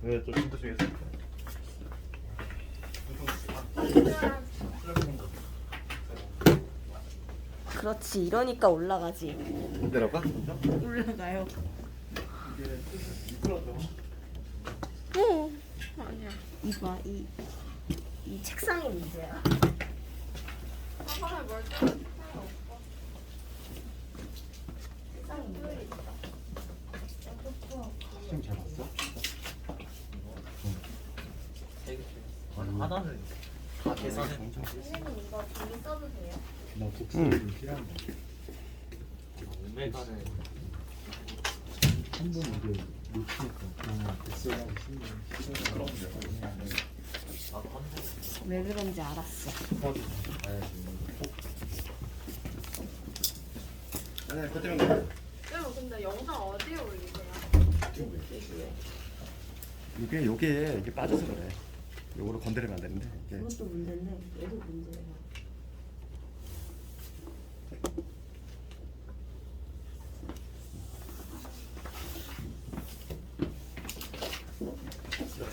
네, 좀 진짜 중요했어요. 그렇지, 이러니까 올라가지. 내려가? 올라가요. 이게 미끄러져. 아니야. 이봐, 이 책상이 문제야. 사과에 멀쩡한 사람 없어. 책상이 문제야. 시험 잘 봤어? 하나를 다 계산해. 선생님 이거 종이 써도 돼요? 나 복습이 필요한 거. 오메가를 한번 이게 놓치니까 그냥 복습하기 싫네. 그럼 나도 한번 왜 그런지 알았어. 네, 그때는 거. 쌤 근데 영상 어디에 올리세요? 이게 빠져서 그래. 요거를 건드리면 안 되는데. 이게. 그것도 문제인데 얘도 문제야.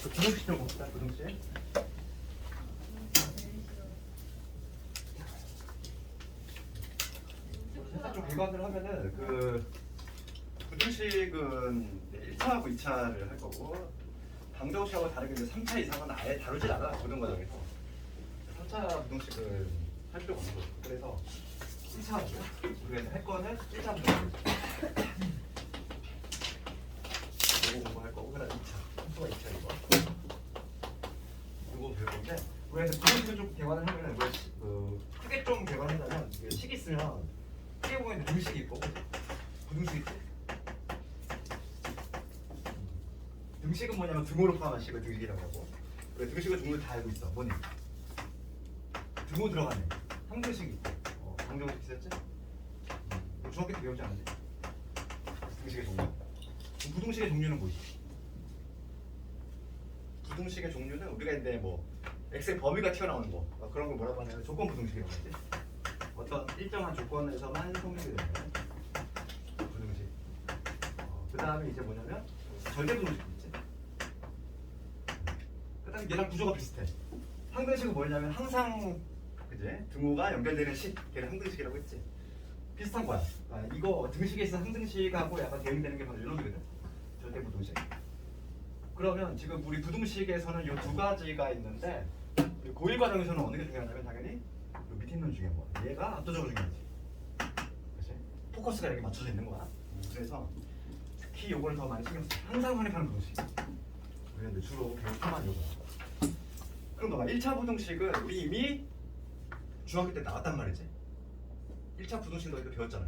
그 구동식 좀 봅시다. 구동식. 살짝 좀 비관을 하면은 그 구동식은 1차하고 2차를 할 거고 방정식하고 다르게 이제 3차 이상은 아예 다루질 않아 고등 과정에서 3차 구동식은 할 필요가 없는 거죠. 그래서 1차하고 우리가 이제 할 거는 1차 구동식 이거 공부할 거고 그다음 2차 함수가 2차 이거 배울 건데 우리가 이제 구동식을 좀 개관을 하면은 크게 좀 개관한다면 식이 있으면 크게 보면 등식이 있고 부등식이 있지. 등식은 뭐냐면 등호로 포함한 식을 등식이라고 하고 그래 등식은 종류를 다 알고 있어. 뭐니? 등호 들어가네. 항등식이 있고 방정식 있었지? 중학교 때 배우지 않았지? 등식의 종류. 그럼 부등식의 종류는 뭐지? 부등식의 종류는 우리가 이제 뭐 x의 범위가 튀어나오는 거 그런 걸 뭐라고 하냐면 조건 부등식이라고 하지. 어떤 일정한 조건에서만 성립이 되는 부등식. 그 다음에 이제 뭐냐면 절대 부등식 있지. 그다음에 얘랑 구조가 비슷해. 항등식은 뭐냐면 항상 그지 등호가 연결되는 식, 걔를 항등식이라고 했지. 비슷한 거야. 이거 등식에 있어 항등식하고 약간 대응되는 게 바로 이놈이거든. 절대 부등식. 그러면 지금 우리 부등식에서는 이 두 가지가 있는데 고1 과정에서는 어느 게 중요하냐면 당연히 그 밑에 있는 게 중요한 거야. 얘가 압도적으로 중요하지. 그렇지? 포커스가 여기 맞춰져 있는 거야. 그래서 특히 요거를 더 많이 신경 써. 항상 성립하는 부등식. 우리는 주로 배울 표만 요거. 그럼 너가 1차 부등식은 우리 이미 중학교 때 나왔단 말이지. 1차 부등식 너희도 배웠잖아.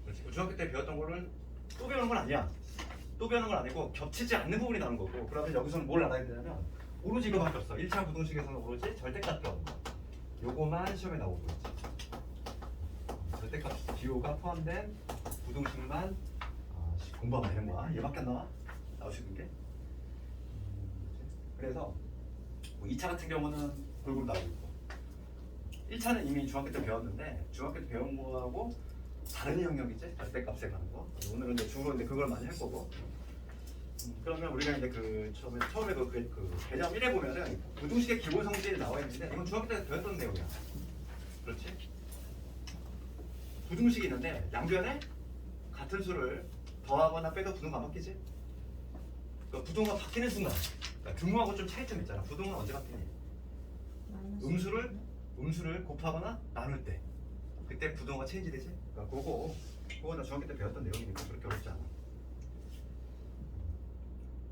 그렇지? 중학교 때 배웠던 거는 또 배우는 건 아니야. 또 배우는 건 아니고 겹치지 않는 부분이 나오는 거고 그러면 여기서는 뭘 알아야 되냐면 오로지 이거밖에 없어. 1차 부등식에서는 오로지 절대값 배우는 거야. 요거만 시험에 나오고 있지. 절대값 기호가 포함된 부등식만 공부하면 되는 거야. 얘밖에 안 나와? 나올 수 있는 게. 그래서 뭐 2차 같은 경우는 골고루 나오고 있고 1차는 이미 중학교 때 배웠는데 중학교 때 배운 거하고 다른 영역이지. 절대값에 가는 거. 오늘은 이제 주로 이제 그걸 많이 할 거고. 그러면 우리가 이제 그 처음에 그 개념 1에 보면은 부등식의 기본 성질이 나와 있는데 이건 중학교 때 배웠던 내용이야. 그렇지? 부등식이 있는데 양변에 같은 수를 더하거나 빼도 부등호가 안 바뀌지? 그러니까 부등호가 바뀌는 순간 그러니까 등호하고 좀 차이점 있잖아. 부등호는 언제 바뀌니? 음수를 곱하거나 나눌 때 그때 부등호가 체인지 되지? 그러니까 그거 나 중학교 때 배웠던 내용이니까 그렇게 어렵지 않아.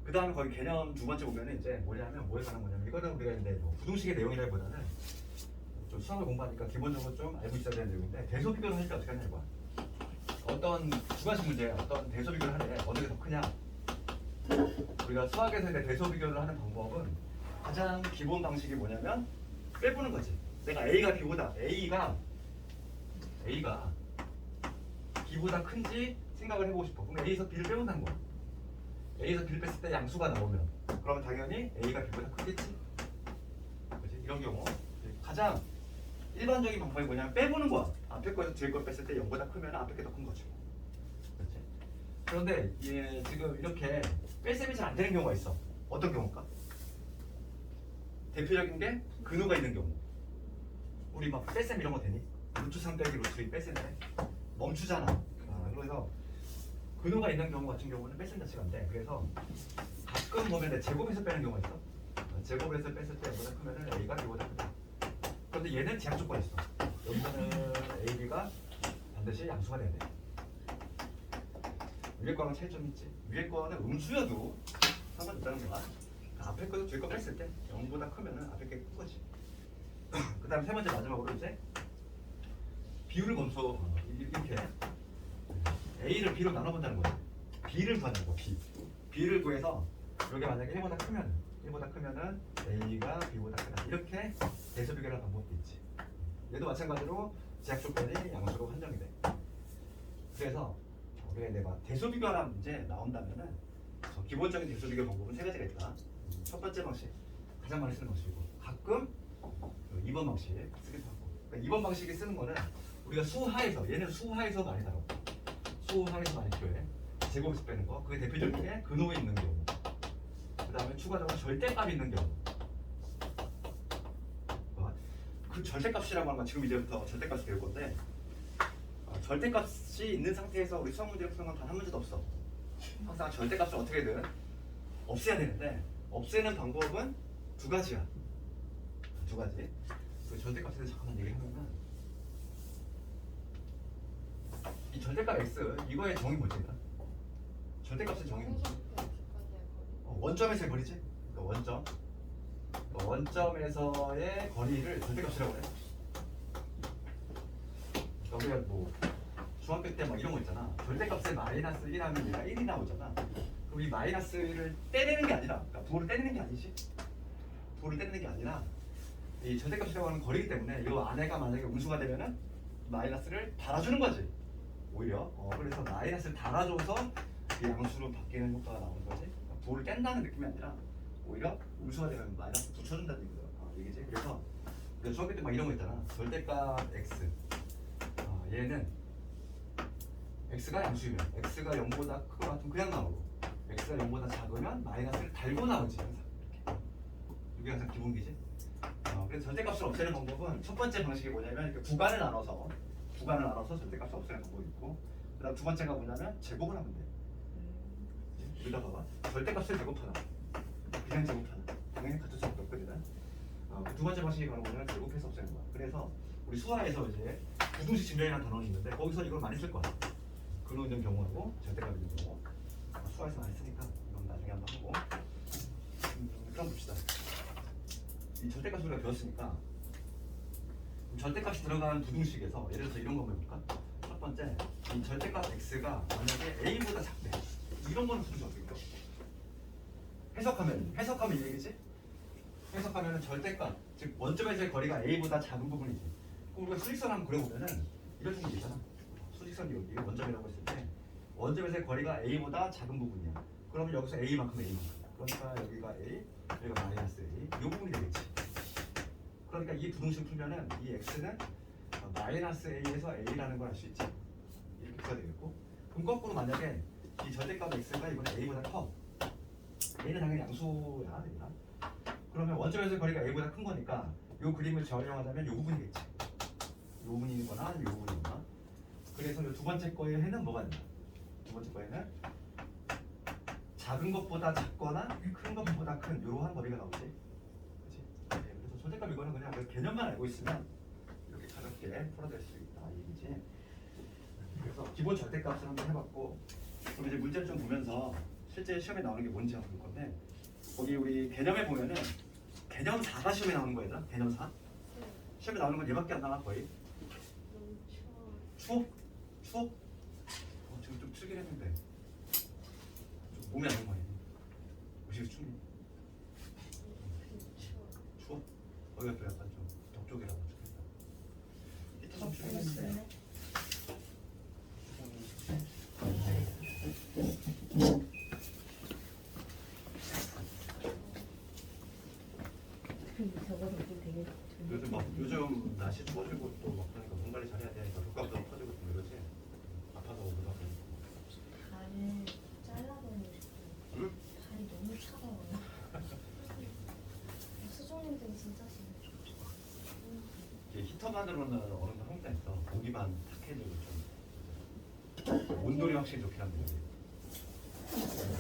그 다음에 거기 개념 두 번째 보면은 이제 뭐냐면 뭐에 관한 거냐면 이거는 우리가 이제 뭐 부등식의 내용이라기보다는 좀 수학을 공부하니까 기본적으로 좀 알고 있어야 되는 내용인데 대소 비교를 할 때 어떻게 하냐 이거야. 어떤 주관식 문제에 어떤 대소 비교를 하는데 어느 게 더 크냐. 우리가 수학에서 이제 대소 비교를 하는 방법은 가장 기본 방식이 뭐냐면 빼보는 거지. 내가 A가 B보다 A가 B보다 큰지 생각을 해보고 싶어. 그럼 A에서 B를 빼본다는 거야. A에서 B를 뺐을 때 양수가 나오면 그러면 당연히 A가 B보다 크겠지. 그렇지? 이런 경우 가장 일반적인 방법이 뭐냐면 빼보는 거야. 앞에 거에서 뒤에 걸 뺐을 때 0보다 크면 앞에 게 더 큰 거지. 그렇지? 그런데 지금 이렇게 뺄셈이 잘 안 되는 경우가 있어. 어떤 경우일까? 대표적인 게 근호가 있는 경우. 우리 막 뺄셈 이런 거 되니? 루트 3 빼기 루트 2 뺄셈인데 멈추잖아. 그래서 근호가 있는 경우 같은 경우는 뺄셈 자체가 안 돼. 그래서 가끔 보면 내 제곱에서 빼는 경우가 있어. 제곱에서 뺐을 때 A보다 크면은 A가 B보다 크다. 그런데 얘는 제약 조건이 있어. 여기서는 A, B가 반드시 양수가 돼야 돼. 위에 거랑 차이점이 있지. 위에 거는 음수여도 상관없다는 거야. 앞에 거도 뒤에 거 뺐을 때 0보다 크면은 앞에 게 큰 거지. 그 다음 세 번째 마지막으로 이제 비율을 검수 이렇게 A를 B로 나눠본다는 거지. B를 구하는 거. B를 구해서 여기 만약에 1보다 크면은 A가 B보다 크다. 이렇게 대수 비교를 하는 방법도 있지. 얘도 마찬가지로 제약 조건이 양수로 한정이 돼. 그래서 우리가 내가 대수 비교하는 문제 나온다면은 기본적인 대수 비교 방법은 세 가지가 있다. 첫 번째 방식, 가장 많이 쓰는 방식이고, 가끔 2번 방식 쓰기도 하고. 그러니까 2번 방식이 쓰는 거는 우리가 수하에서, 얘는 수하에서 많이 다뤄. 수하에서 많이 필요해. 제곱에서 빼는 거. 그게 대표적인 게 근호에 있는 경우. 그 다음에 추가적으로 절대값이 있는 경우. 그 절대값이라고 하는 건 지금 이제부터 절대값이 될 건데, 절대값이 있는 상태에서 우리 수학 문제를 푸는 건 단 한 문제도 없어. 항상 절대값을 어떻게든 없애야 되는데, 없애는 방법은 두 가지야. 두 가지. 그 절대값에 대해서 잠깐만 얘기하면은, 이 절대값 x 이거의 정의 뭐지? 절대값의 정의는 뭐지? 원점에서의 거리지? 그러니까 원점에서의 거리를 절대값이라고 해. 그러니까 우리가 뭐 중학교 때 막 이런 거 있잖아. 절대값에 마이너스 1하면 얘가 1이 나오잖아. 그럼 이 마이너스 1을 떼내는 게 아니라, 그러니까 부호를 떼내는 게 아니지. 부호를 떼내는 게 아니라 이 절대값이라고 하는 거리이기 때문에 이 안에가 만약에 음수가 되면은 마이너스를 달아주는 거지. 오히려 그래서 마이너스를 달아줘서 이 양수로 바뀌는 효과가 나오는 거지. 그러니까 부호를 뗀다는 느낌이 아니라 오히려 음수가 되면 마이너스 붙여준다는 얘기지. 그래서 중학교 때 막 이런 거 있잖아. 절대값 x 얘는 x가 양수이면 x가 0보다 크거나 같으면 그냥 나오고, x가 0보다 작으면 마이너스를 달고 나오지. 항상 이렇게. 이게 항상 기본기지. 그래서 절대값을 없애는 방법은 첫 번째 방식이 뭐냐면 이렇게 구간을 나눠서 절대값을 없애는 방법이 있고, 그다음 두 번째가 뭐냐면 제곱을 하면 돼. 여기다 봐봐. 절대값을 제곱하나 그냥 제곱하나 당연히 같을 수밖에 없거든. 두 번째 방식이 바로 뭐냐면 제곱해서 없애는 거야. 그래서 우리 수화에서 이제 부등식 증명이라는 단어는 있는데 거기서 이걸 많이 쓸 거야. 근호 있는 경우하고 절대값 있는 경우. 수화에서 많이 쓰니까 이건 나중에 한번 하고. 일단 봅시다. 이 절대값을 우리가 배웠으니까 절대값이 들어가는 부등식에서 예를 들어서 이런 거 한번 해볼까? 첫 번째, 이 절대값 x가 만약에 a보다 작대. 이런 거는 부등식 어떻게 껴? 해석하면 이 얘기지? 해석하면은 절대값, 즉 원점에서의 거리가 a보다 작은 부분이지. 그럼 우리가 수직선 한번 그려보면은 이런 식으로 있잖아. 수직선이 여기 원점이라고 했을 때 원점에서의 거리가 a보다 작은 부분이야. 그러면 여기서 a만큼 a만큼. 그러니까 여기가 a, 여기가 마이너스 a. 이 부분이 되겠지. 그러니까 이 부등식 풀면은 이 x는 마이너스 a에서 a라는 걸 알 수 있지. 이렇게 표가 되겠고, 그럼 거꾸로 만약에 이 절대값 x가 이번에 a보다 커. a는 당연히 양수야, 얘가. 그러면 원점에서의 거리가 a보다 큰 거니까 이 그림을 재활용하자면 이 부분이겠지. 이 부분이거나 이 부분이거나. 그래서 이 두 번째 거의 해는 뭐가 된다? 두 번째 거에는 작은 것보다 작거나 큰 것보다 큰 이러한 범위가 나오지. 그렇지? 네, 그래서 절대값 이거는 그냥 그 개념만 알고 있으면 이렇게 가볍게 풀어낼 수 있다 이 얘기지. 그래서 기본 절대값을 한번 해봤고, 그럼 이제 문제를 좀 보면서 실제 시험에 나오는 게 뭔지 한번 볼 건데, 거기 우리 개념에 보면은 개념 4가 시험에 나오는 거야. 개념 4? 시험에 나오는 건 얘밖에 안 나와 거의. 너무 추워? 추워? 지금 좀 추긴 했는데 좀 몸이 안 좋은 거 아니니? 무식이 춥니? 추워? 거기가 또 약간 좀 덕쪽이라고 좋겠다. 이따 좀 추긴 했는데 저거 되게 요즘 날씨 추워지고 또 막 그러니까 몸 관리 잘해야 되니까 독감도 퍼지고 좀 이러지. 아파서 오기도 하고. 발을 잘라버리고 싶어요. 응? 발이 너무 차가워요. 만들어 놓는 얼음도 한국에 있어. 고기만 탁해지고 좀 온돌이 확실히 좋긴 한데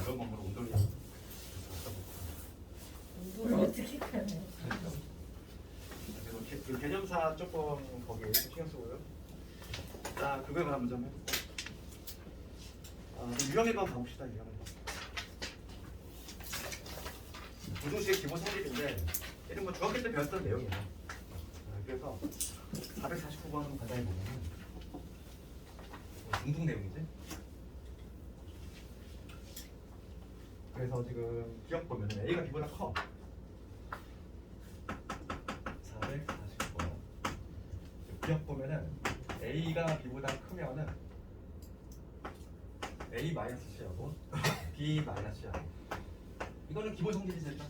이런 건물 온돌이 이걸 어떻게 표현해? 그리고 그 개념사 조금 거기에 신경 쓰고요. 자, 그거에 관한 문제 한번 해볼게요. 유형일반 가봅시다. 유형일반. 부등식의 기본 성질인데 얘는 뭐 중학교 때 배웠던 내용이에요. 그래서 449번 한번 간단히 보면은 중등 내용이지. 그래서 지금 기억 보면은 A가 B보다 커. 449번. 기억 보면은 A가 B보다 크면은 A 마이너스 C하고 B 마이너스 C하고 이거는 기본 성질이지 일단.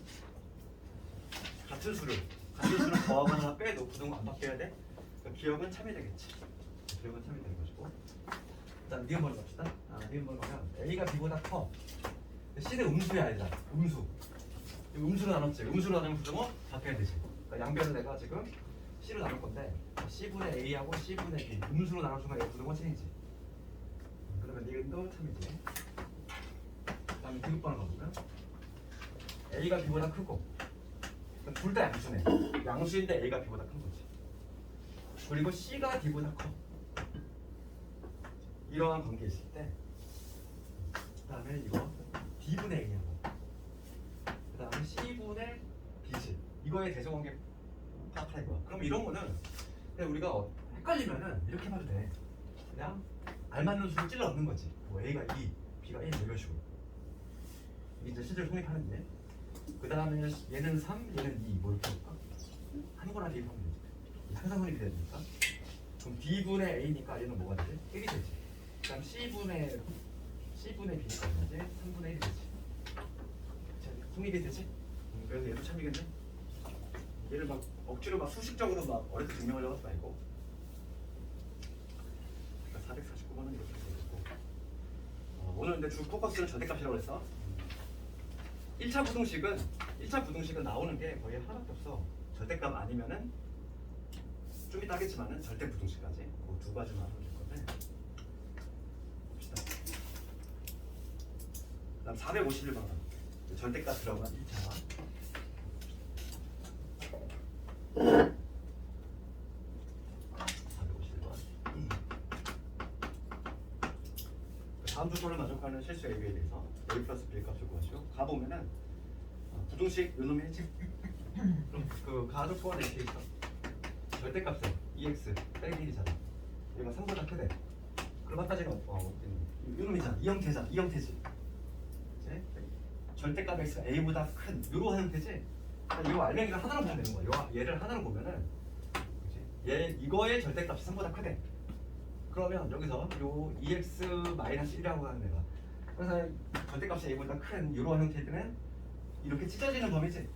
같은 수를 더하거나 빼도 부등호 안 바뀌어야 돼. 그러니까 기억은 참이 되겠지. 기억은 참이 되는 것이고. 일단 니은번호 갑시다. 니은번호 가면 A가 B보다 커. C는 음수야 얘들아. 음수. 음수로 나눴지. 음수로 나누면 부등호 바뀌어야 되지. 그러니까 양변을 내가 지금 C로 나눌 건데 C분의 A하고 C분의 B 음수로 나눌 순간 얘 부등호 C이지. 그러면 니은도 참이지. 그다음에 디귿번호 가보면 A가 B보다 크고 둘 다 양수네. 양수인데 A가 B보다 큰 거지. 그리고 C가 D보다 커. 이러한 관계 있을 때 그다음에 이거 D분의 A하고 그다음에 C분의 B지. 이거의 대소관계 파악하라 이거야. 그럼 이런 거는 그냥 우리가 헷갈리면은 이렇게 봐도 돼. 그냥 알맞는 수를 찔러 넣는 거지. 뭐 A가 2, B가 1 이런 식으로. 이게 이제 실제로 성립하는 게. 그 다음에 얘는 3, 얘는 2, 뭐 이렇게 할까? 한 거나 대입하면 되지. 항상 성립이 되니까. 그럼 B분의 A니까 얘는 뭐가 되지? 1이 되지. 그 다음 C분의 B니까 이제 3분의 1이 되지. 성립이 되지? 그래서 얘도 참이겠네? 얘를 막 억지로 막 수식적으로 막 어렵게 증명하려고 하지 말고. 그러니까 449번은 이렇게 되고. 오늘 근데 주 포커스는 절대값이라고 했어. 1차 부등식은 나오는 게 거의 하나밖에 없어. 절대값 아니면은 좀 이따 하겠지만은 절대 부등식까지 그 두 가지만 하면 될 건데 봅시다. 그다음 451번 절대값 들어간 1차. 다음 조건을 만족하는 실수 AB에 대해서 A 플러스 B 값을 구하시오. 가보면은 부등식 요놈의 해지. 그럼 그 가조건 이렇게 있어. 절대값은 2x 빼기 1이잖아. 얘가 3보다 크대. 그럼 아까지는 요놈이잖아. 이 형태지. 이제 절대값 x가 a보다 큰 요런 형태지. 이거 알맹이를 하나로 보면 되는 거야. 얘를 하나로 보면은 얘 이거의 절대값이 3보다 크대. 그러면 여기서 요 2x-1이라고 하는 애가 항상 절대값이 a보다 큰 이러한 형태들은 이렇게 찢어지는 범위지.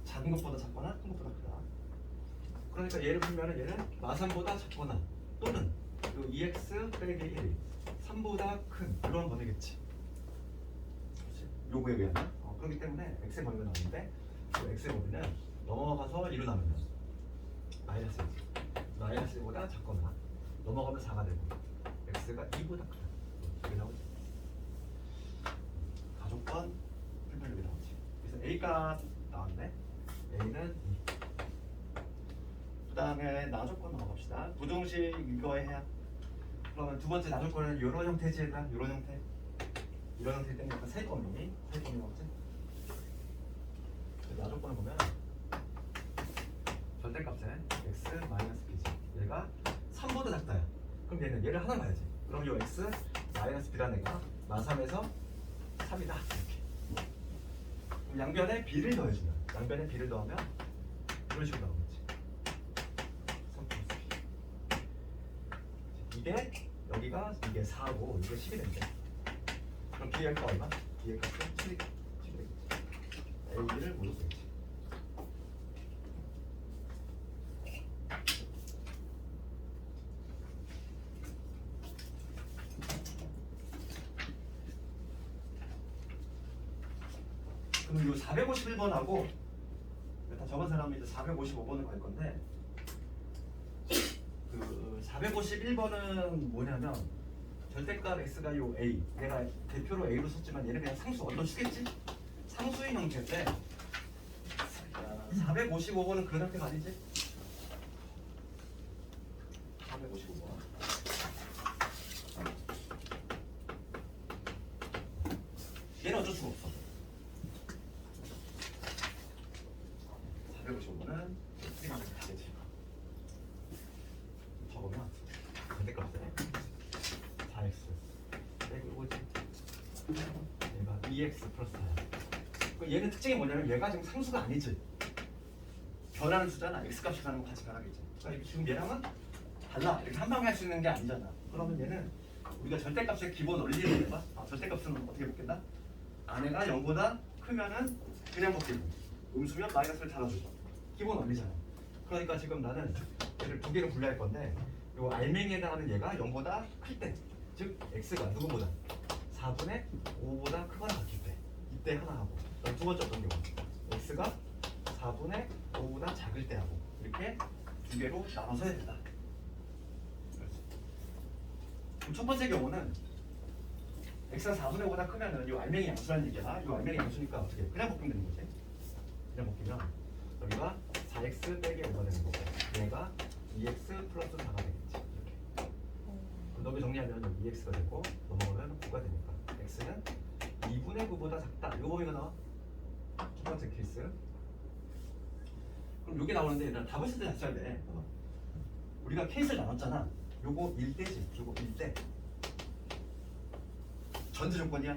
작은 것보다 작거나 큰 것보다 크다. 그러니까 얘를 보면은 얘는 마삼보다 작거나 또는 요 2x 빼기 1이 3보다 큰 이런 범위겠지. 그렇지? 요거에 의하면 그렇기 때문에 x의 범위가 나오는데 그 x의 범위는 넘어가서 2로 나누면 마이너스 1지. 마이너스 1보다 작거나 넘어가면 4가 되고 x가 2보다 크다. 이게 나오지. 가족권 풀편력이 나오지. 그래서 a가 나왔네. a는 2. 그 다음에 나조건 넘어갑시다. 부등식 이거에 해야. 그러면 두 번째 나조건은 이런 형태지 얘들아. 이런 형태. 이런 형태 때문에 약간 세법이 나오지. 나조건을 보면 절대값은 x 마이너스 b지. 얘가 3보다 작다야. 그럼 얘를 하나 봐야지. 그럼 이 x 마이너스 b라는 애가 마3에서 3이다. 이렇게. 그럼 양변에 b를 더해주면 양변에 b를 더하면 이런 식으로 나오겠지. 3 플러스 b. 이게 여기가 이게 4고 이게 10이 된대. 그럼 b의 값 얼마? b의 값은 7이 되겠지. a를 모두 쓰겠지. 그럼 이 451번하고 다 적은 사람이 이제 455번을 갈 건데 451번은 뭐냐면 절대값 x가 요 a. 내가 대표로 a로 썼지만 얘는 그냥 상수 어떤 수겠지? 상수의 형태인데 455번은 그런 형태가 아니지? 455번. 얘는 어쩔 수가 없어. 455번은 틀리면 다 되지. 적으면 절대값에 4x 빼고 이거지. 얘가 2x 플러스 4야. 얘는 특징이 뭐냐면 얘가 지금 상수가 아니지. 변하는 수잖아. x 값이 가는 거 같이 변하겠지. 그러니까 지금 얘랑은 달라. 이렇게 한 방에 할 수 있는 게 아니잖아. 그러면 얘는 우리가 절대값의 기본 원리를 해봐. 절대값은 어떻게 묶겠다? 안에가 0보다 크면은 그냥 묶이고 음수면 마이너스를 달아주고 기본 원리잖아. 그러니까 지금 나는 얘를 두 개로 분류할 건데 요 알맹이에 해당하는 얘가 0보다 클 때, 즉 x가 누구보다 4분의 5보다 크거나 같을 때 이때 하나 하고 두 번째 어떤 경우 x가 4분의 5보다 작을 때 하고 이렇게 두 개로 나눠서 해야 된다. 그럼 첫 번째 경우는 x가 4분의 5보다 크면은 이 알맹이 양수라는 얘기야. 이 알맹이 양수니까 어떻게 해? 그냥 묶으면 되는 거지. 그냥 묶으면 여기가 4x 빼기 5가 되는 거고 얘가 2x 플러스 4가 되겠지. 이렇게. 그럼 여기 정리하면 여기 2x가 되고 넘어가면 9가 되니까 x는 2분의 9보다 작다. 이거 범위가 나와. 첫 번째 케이스. 그럼 이게 나오는데 얘들아 답을 쓸 때 잘 써야 돼. 우리가 케이스를 나눴잖아. 요거 1대지. 요거 1대. 전제 조건이야.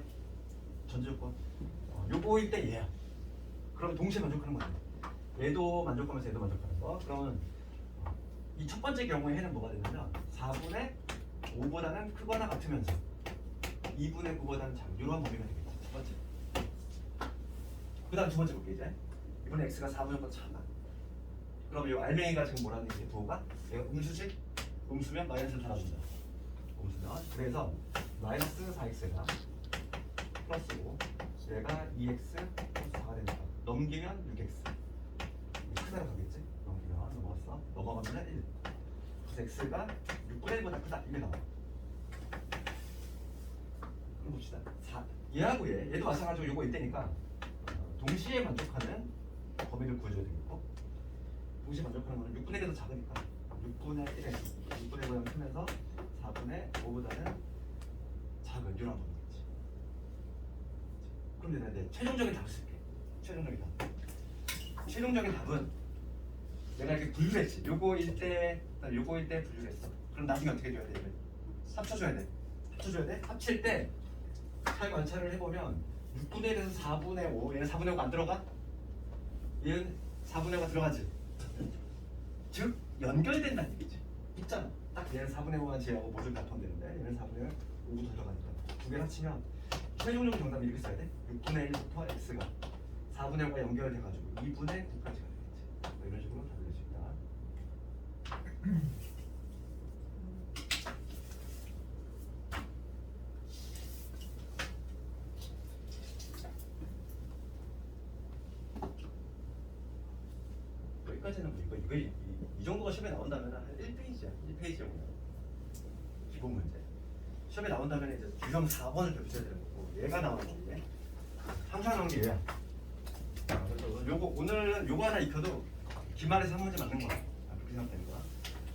전제 조건. 요거일 때 얘야. 그럼 동시에 만족하는 거야. 얘도 만족하면서 얘도 만족하는 거. 그러면 이 첫 번째 경우에 해는 뭐가 되냐면 4분의 5보다는 크거나 같으면서 2분의 9보다는 작은 이런 범위가 되겠지. 첫 번째. 그 다음 두 번째 볼게 이제. 이번에 x가 4분의 5보다 작아. 그럼 이 알맹이가 지금 뭐라는 얘기? 도가 얘가 음수지? 음수면 마이너스를 달아준다. 음수면 그래서 마이너스 4x가 플러스 5 얘가 2x 플러스 4가 되니까 넘기면 6x 크다로 가겠지? 넘기면 넘어갔어. 넘어가면 1 그래서 x가 6분의 1보다 크다 이게 나와. 그럼 봅시다. 얘하고 얘도 마찬가지로 요거 이때니까 동시에 만족하는 범위를 구해줘야 되겠고 동시에 만족하는 거는 6분의 1이 더 작으니까 6분의 1에 6분의 1보다 크면서 4분의 5보다는 작은 이런 범위겠지. 그럼 내가 이제 최종적인 답을 쓸게. 최종적인 답. 최종적인 답은 내가 이렇게 분류를 했지. 요거일 때 분류를 했어. 그럼 나중에 어떻게 줘야 돼? 합쳐줘야 돼. 합쳐줘야 돼? 합칠 때 잘 관찰을 해보면 6분의 1에서 4분의 5 얘는 4분의 5가 안 들어가? 얘는 4분의 5가 들어가지. 즉 연결된다는 얘기지. 있잖아. 딱 얘는 4분의 5만 제하고 모듈 같은되는데 얘는 4분의 5도 들어가니까 두 개를 합치면 최종적인 정답이 이렇게 써야 돼. 6분의 1부터 x가 4분의 5가 연결돼가지고 2분의 9까지가 되겠지. 뭐 이런 식으로 답을 낼 수 있다. 여기까지는 뭐 이 정도가 시험에 나온다면 한 1페이지야. 1페이지 정도. 기본 문제. 시험에 나온다면 이제 유형 4번을 겹쳐야 되는 거고 얘가 나오는 건데 항상 나오는 게 얘야. 그래서 요거 오늘은 요거 하나 익혀도 기말에서 한 문제 맞는 거야. 그렇게 생각되는 거야.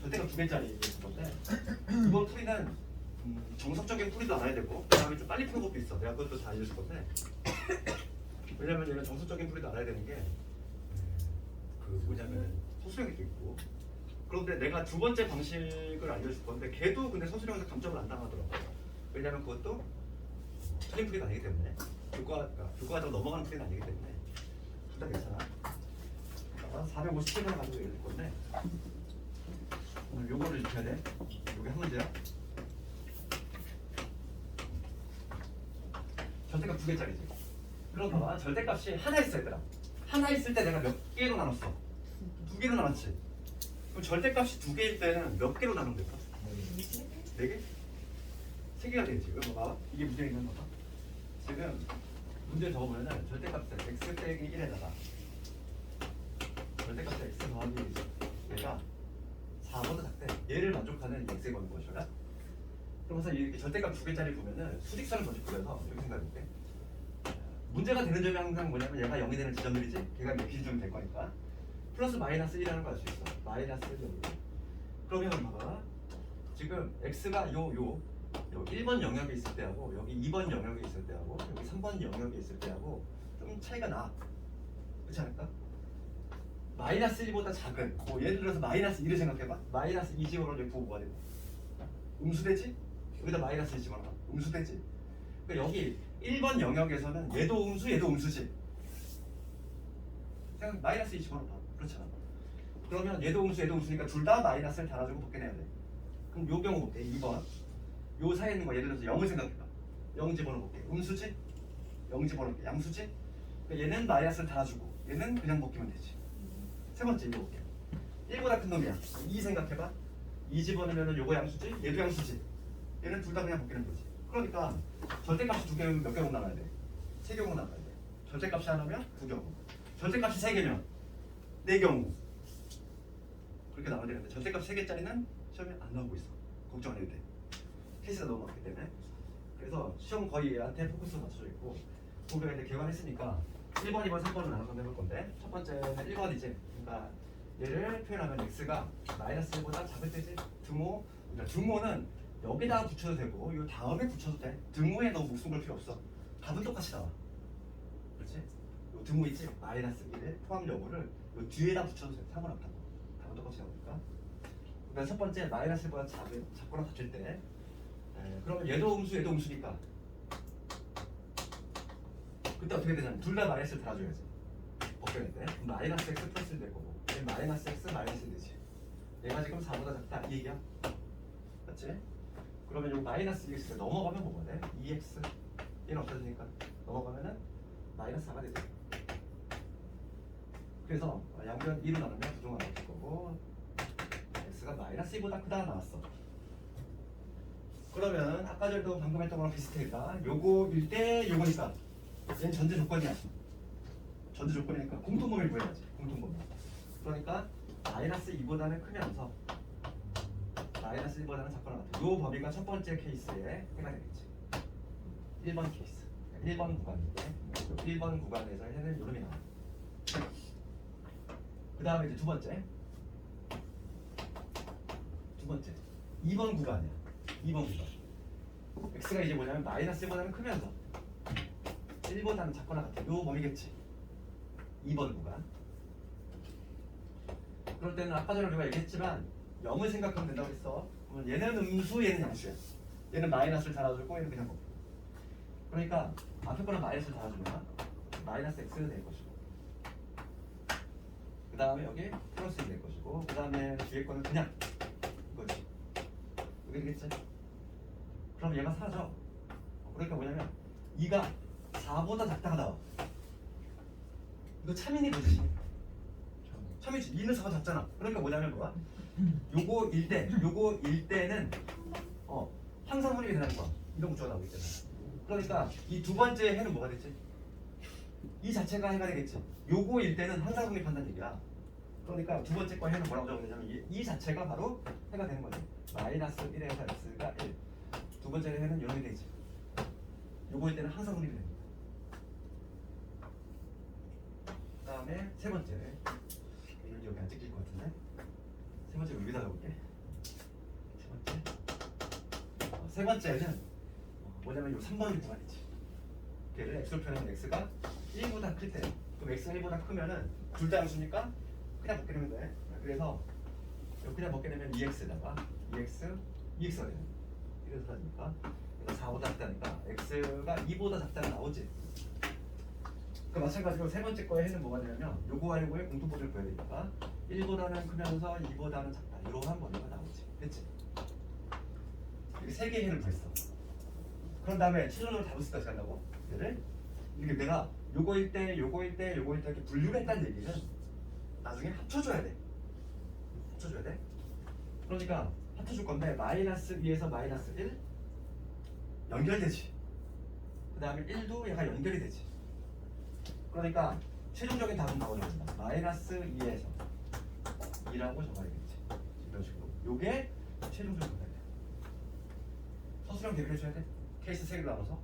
절대가 2개짜리 있을 건데 이번 풀이는 정석적인 풀이도 알아야 되고 그다음에 좀 빨리 푸는 것도 있어. 내가 그것도 잘 알려줄 건데 왜냐면 얘는 정석적인 풀이도 알아야 되는 게 그 뭐냐면 소수형이 또 있고 그런데 내가 두 번째 방식을 알려줄 건데 걔도 근데 소수형에서 감점을 안 당하더라고. 왜냐면 그것도 틀린 풀이가 아니기 때문에 교과하다가 넘어가는 풀이가 아니기 때문에 둘 다 괜찮아. 457번을 가지고 읽을 건데 오늘 요거를 익혀야 돼. 요게 한 문제야. 절대값 2개짜리지. 그럼 봐봐. 절대값이 하나 있어 얘들아. 하나 있을 때 내가 몇 개로 나눴어? 2개로 나눴지. 그럼 절대값이 2개일 때는 몇 개로 나누면 될까? 4개? 3개가 되겠지. 이거 봐봐. 이게 문제가 있는 거다. 지금 문제 적어보면은 절대값을 x 빼기 1에다가 절대값을 x 더하기 얘가 4보다 작대. 얘를 만족하는 x에 거는 것이라. 그러면서 이렇게 절대값 두 개짜리 보면은 수직선을 먼저 그려서 이렇게 생각해볼게. 문제가 되는 점이 항상 뭐냐면 얘가 0이 되는 지점들이지. 걔가 이제 기준점이 될 거니까. 플러스 마이너스 1이라는 걸 알 수 있어. 마이너스 1이. 그러면 봐봐. 지금 x가 요 1번 영역에 있을 때하고 여기 2번 영역에 있을 때하고 여기 3번 영역에 있을 때하고 좀 차이가 나. 그렇지 않을까? 마이너스 1보다 작은 뭐 예를 들어서 마이너스 2를 생각해봐. 마이너스 2 집어넣으면 여기 부호가 되고 음수되지? 여기다 마이너스 1 집어넣어. 음수되지? 그러니까 여기 1번 영역에서는 얘도 음수 얘도 음수지. 생각 마이너스 2 집어넣어. 그렇잖아. 그러면 얘도 음수 얘도 음수니까 둘 다 마이너스를 달아주고 벗겨내야 돼. 그럼 요 경우 볼게. 2번 요 사이에 있는 거 예를 들어서 0을 생각해봐. 0 집어넣어볼게. 음수지? 0 집어넣을게. 양수지? 그러니까 얘는 마이너스를 달아주고 얘는 그냥 벗기면 되지. 세 번째 이거 볼게. 1보다 큰 놈이야. 2 생각해봐. 2 집어넣으면 요거 양수지? 얘도 양수지? 얘는 둘 다 그냥 벗기면 되지. 그러니까 절대값이 두 개면 몇 경우 나가야 돼? 세 경우 나가야 돼. 절대값이 하나면 두 경우. 절대값이 세 개면 네 경우. 그렇게 나와야 되는데 절대값 3개짜리는 시험에 안 나오고 있어. 걱정 안 해도 돼. 케이스가 너무 많기 때문에. 그래서 시험 거의 얘한테 포커스가 맞춰져 있고 우리가 이제 개관했으니까 1번, 2번, 3번을 나눠서 해볼 건데 첫 번째는 1번이지. 그러니까 얘를 표현하면 x가 마이너스 1보다 작을 때지. 등호. 그러니까 등호는 여기다가 붙여도 되고 이 다음에 붙여도 돼. 등호에 너무 목숨 걸 필요 없어. 답은 똑같이 나와. 그렇지? 요 등호 있지? 마이너스 1의 포함 여부를 요 뒤에다 붙여도 돼. 상관없다고. 답은 똑같이 나오니까. 그다음 첫 번째 마이너스 1보다 작거나 같을 때 그러면 얘도 음수 얘도 음수니까 그때 어떻게 되냐면 둘 다 마이너스를 달아줘야지. 벗겨낼 때 그럼 마이너스 x 플러스 1 될 거고 얘 마이너스 x 마이너스 1 되지. 얘가 지금 4보다 작다 이 얘기야. 맞지? 그러면 요 마이너스 2x가 넘어가면 뭐가 돼? 2x 얘는 없어지니까 넘어가면은 마이너스 4가 되지. 그래서 양변 2로 나누면 부동가 나올 거고 x가 마이너스 2보다 크다 나왔어. 그러면 아까 전에도 방금 했던 거랑 비슷하니까 요거일 때 요거니까 얘는 전제 조건이야. 전제 조건이니까 공통범위를 구해야지. 공통범위. 그러니까 마이너스 2보다는 크면서 마이너스 1보다는 작거나 같아. 요 범위가 첫 번째 케이스에 해가 되겠지. 1번 케이스. 1번 구간인데 1번 구간에서 해는 요놈이 나와. 그 다음에 이제 두 번째 2번 구간이야. 2번 구간. x가 이제 뭐냐면 마이너스 1보다는 크면서 1보다는 작거나 같아. 요 범위겠지. 2번 구간. 그럴 때는 아까 전에 우리가 얘기했지만 0을 생각하면 된다고 했어. 그러면 얘는 음수, 얘는 양수야. 얘는 마이너스를 달아주고 얘는 그냥 먹고. 그러니까 앞에 거는 마이너스를 달아주면 마이너스 x가 될 것이고 그 다음에 여기 플러스 1이 될 것이고 그 다음에 뒤에 거는 그냥 이거지. 이게 되겠지? 그럼 얘가 사라져. 그러니까 뭐냐면 2가 4보다 작다가 나와. 이거 참인이 되지. 참이지. 2는 4보다 작잖아. 그러니까 뭐냐면 뭐야? 요거일 때는 항상분익이 되는 거야. 이런 구조가 나오고 있잖아. 그러니까 이 두 번째 해는 뭐가 됐지? 이 자체가 해가 되겠지. 요거일 때는 항상분익한다는 얘기야. 그러니까 두 번째 거 해는 뭐라고 적었냐면 이 자체가 바로 해가 되는 거지. 마이너스 1에서 x가 1. 두 번째 해는 이렇게 되지. 요거일 때는 항상분익이 됩니다. 그 다음에 세 번째. 이건 여기 안 찍힐 것 같은데. 세 번째 여기다 적을게. 세 번째는 뭐냐면 요 3번 구간이지. 걔를 x로 표현하면 x가 1보다 클 때. 그럼 x가 1보다 크면은 둘 다 양수니까 그냥 벗겨내면 돼. 그래서 그냥 벗겨내면 2x에다가 2x가 되는. 이래서 사니까 그래서 4보다 작다니까 x가 2보다 작다가 나오지. 그 마찬가지로 세 번째 거에 해는 뭐가 되냐면 요거와 요거의 공통범위를 구해야 되니까 1보다는 크면서 2보다는 작다. 이러한 범위가 나오지. 됐지? 이렇게 세 개의 해를 구했어. 그런 다음에 최종적으로 답을 쓰다 한다고? 얘를 이게 내가 요거일 때 이렇게 분류를 했다는 얘기는 나중에 합쳐줘야 돼. 합쳐줘야 돼. 그러니까 합쳐줄 건데 마이너스 2에서 마이너스 1 연결되지. 그 다음에 1도 얘가 연결이 되지. 그러니까 최종적인 답은 나오는 겁니다. 마이너스 2에서 2라고 적어야겠지. 이런 식으로. 요게 최종적인 거다. 서술형 대비해줘야 돼. 케이스 3개로 나눠서.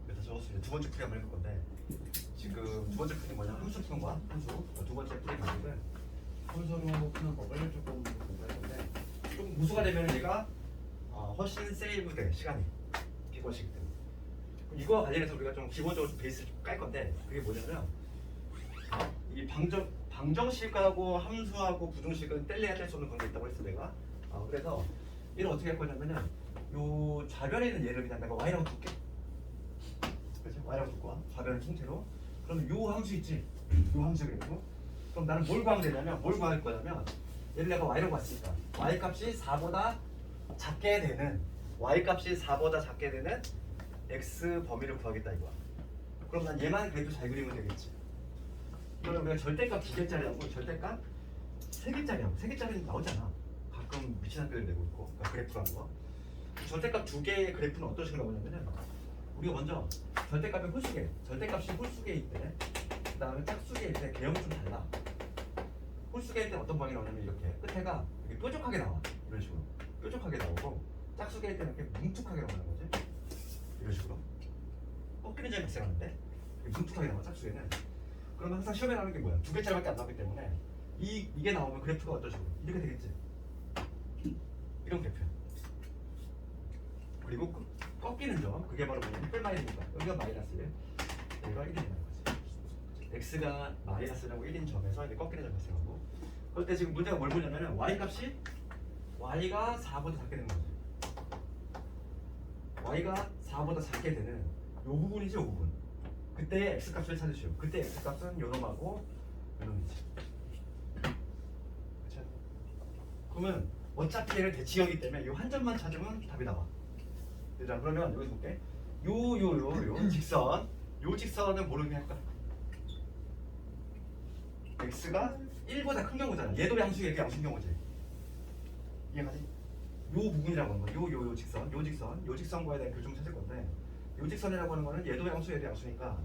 그래서 적었습니다. 두 번째 풀이 한번 해볼 건데 지금 두 번째 풀이 뭐냐? 함수 푸는 거야. 함수. 두 번째 풀이 방식은 함수로 푸는 법을 조금 공부할 건데 좀 무수가 되면 얘가 훨씬 세이브돼 시간이 기본식이기 때문에. 그럼 이거와 관련해서 우리가 좀 기본적으로 좀 베이스를 좀 깔 건데 그게 뭐냐면 이 방정식하고 함수하고 부등식은 뗄래야 뗄 수 없는 관계가 있다고 했어 내가. 그래서 얘를 어떻게 할 거냐면은 요 좌변에 있는 얘를 그냥 내가 y라고 둘게. 그렇죠? y라고 둘고 좌변 형태로. 그러면 요 함수 있지? 요 함수 그리고 그럼 나는 뭘 구하면 되냐면 뭘 구할 거냐면 얘를 내가 y라고 봤으니까 y 값이 4보다 작게 되는 y 값이 4보다 작게 되는 x 범위를 구하겠다 이거야. 그럼 난 얘만 그래도 잘 그리면 되겠지. 그러면 우리가 절대값 2개짜리하고 절대값 3개짜리하고 3개짜리는 나오잖아. 가끔 미친 학교들 내고 있고 그러니까 그래프라는 거. 절대값 2개의 그래프는 어떤 식으로 나오냐면은 우리가 먼저 절대값의 홀수계, 절대값이 홀수계일 때, 그 다음에 짝수계일 때 개형이 좀 달라. 홀수계일 때 어떤 방이 나오냐면 이렇게 끝에가 이렇게 뾰족하게 나와. 이런 식으로 뾰족하게 나오고 짝수계일 때는 이렇게 뭉툭하게 나오는 거지. 이런 식으로 꺾이는 점이 발생하는데 이렇게 뭉툭하게 나와 짝수계는. 그러면 항상 시험에 나오는 게 뭐야? 2개짜리밖에 안 나오기 때문에 이게 나오면 그래프가 어떤 식으로 이렇게 되겠지. 이런 그래프야. 그리고 꺾이는 점 그게 바로 뭐냐면 뿔마이너니까 여기가 마이너스 1 여기가 1이 되는 거지. x가 마이너스라고 1인 점에서 이제 꺾이는 점 발생하고 그럴 때 지금 문제가 뭘 보냐면 y 값이 y가 4보다 작게 되는 거지. y가 4보다 작게 되는 요 부분이지 요 부분. 그때 x 값을 찾으시오. 그때 x 값은 요 놈하고 요 놈이지. 그렇죠? 그러면 어차피 얘를 대칭하기 때문에 요 한 점만 찾으면 답이 나와. 자 그러면 여기서 볼게. 요 직선, 요 직선은 모르게 할까? x가 1보다 큰 경우잖아. 얘도 양수, 얘도 양수인 경우지. 이해가지? 요 부분이라고 하는 거야. 요 직선, 요 직선과에 대한 교정을 찾을 건데, 요 직선이라고 하는 거는 얘도 양수, 얘도 양수니까,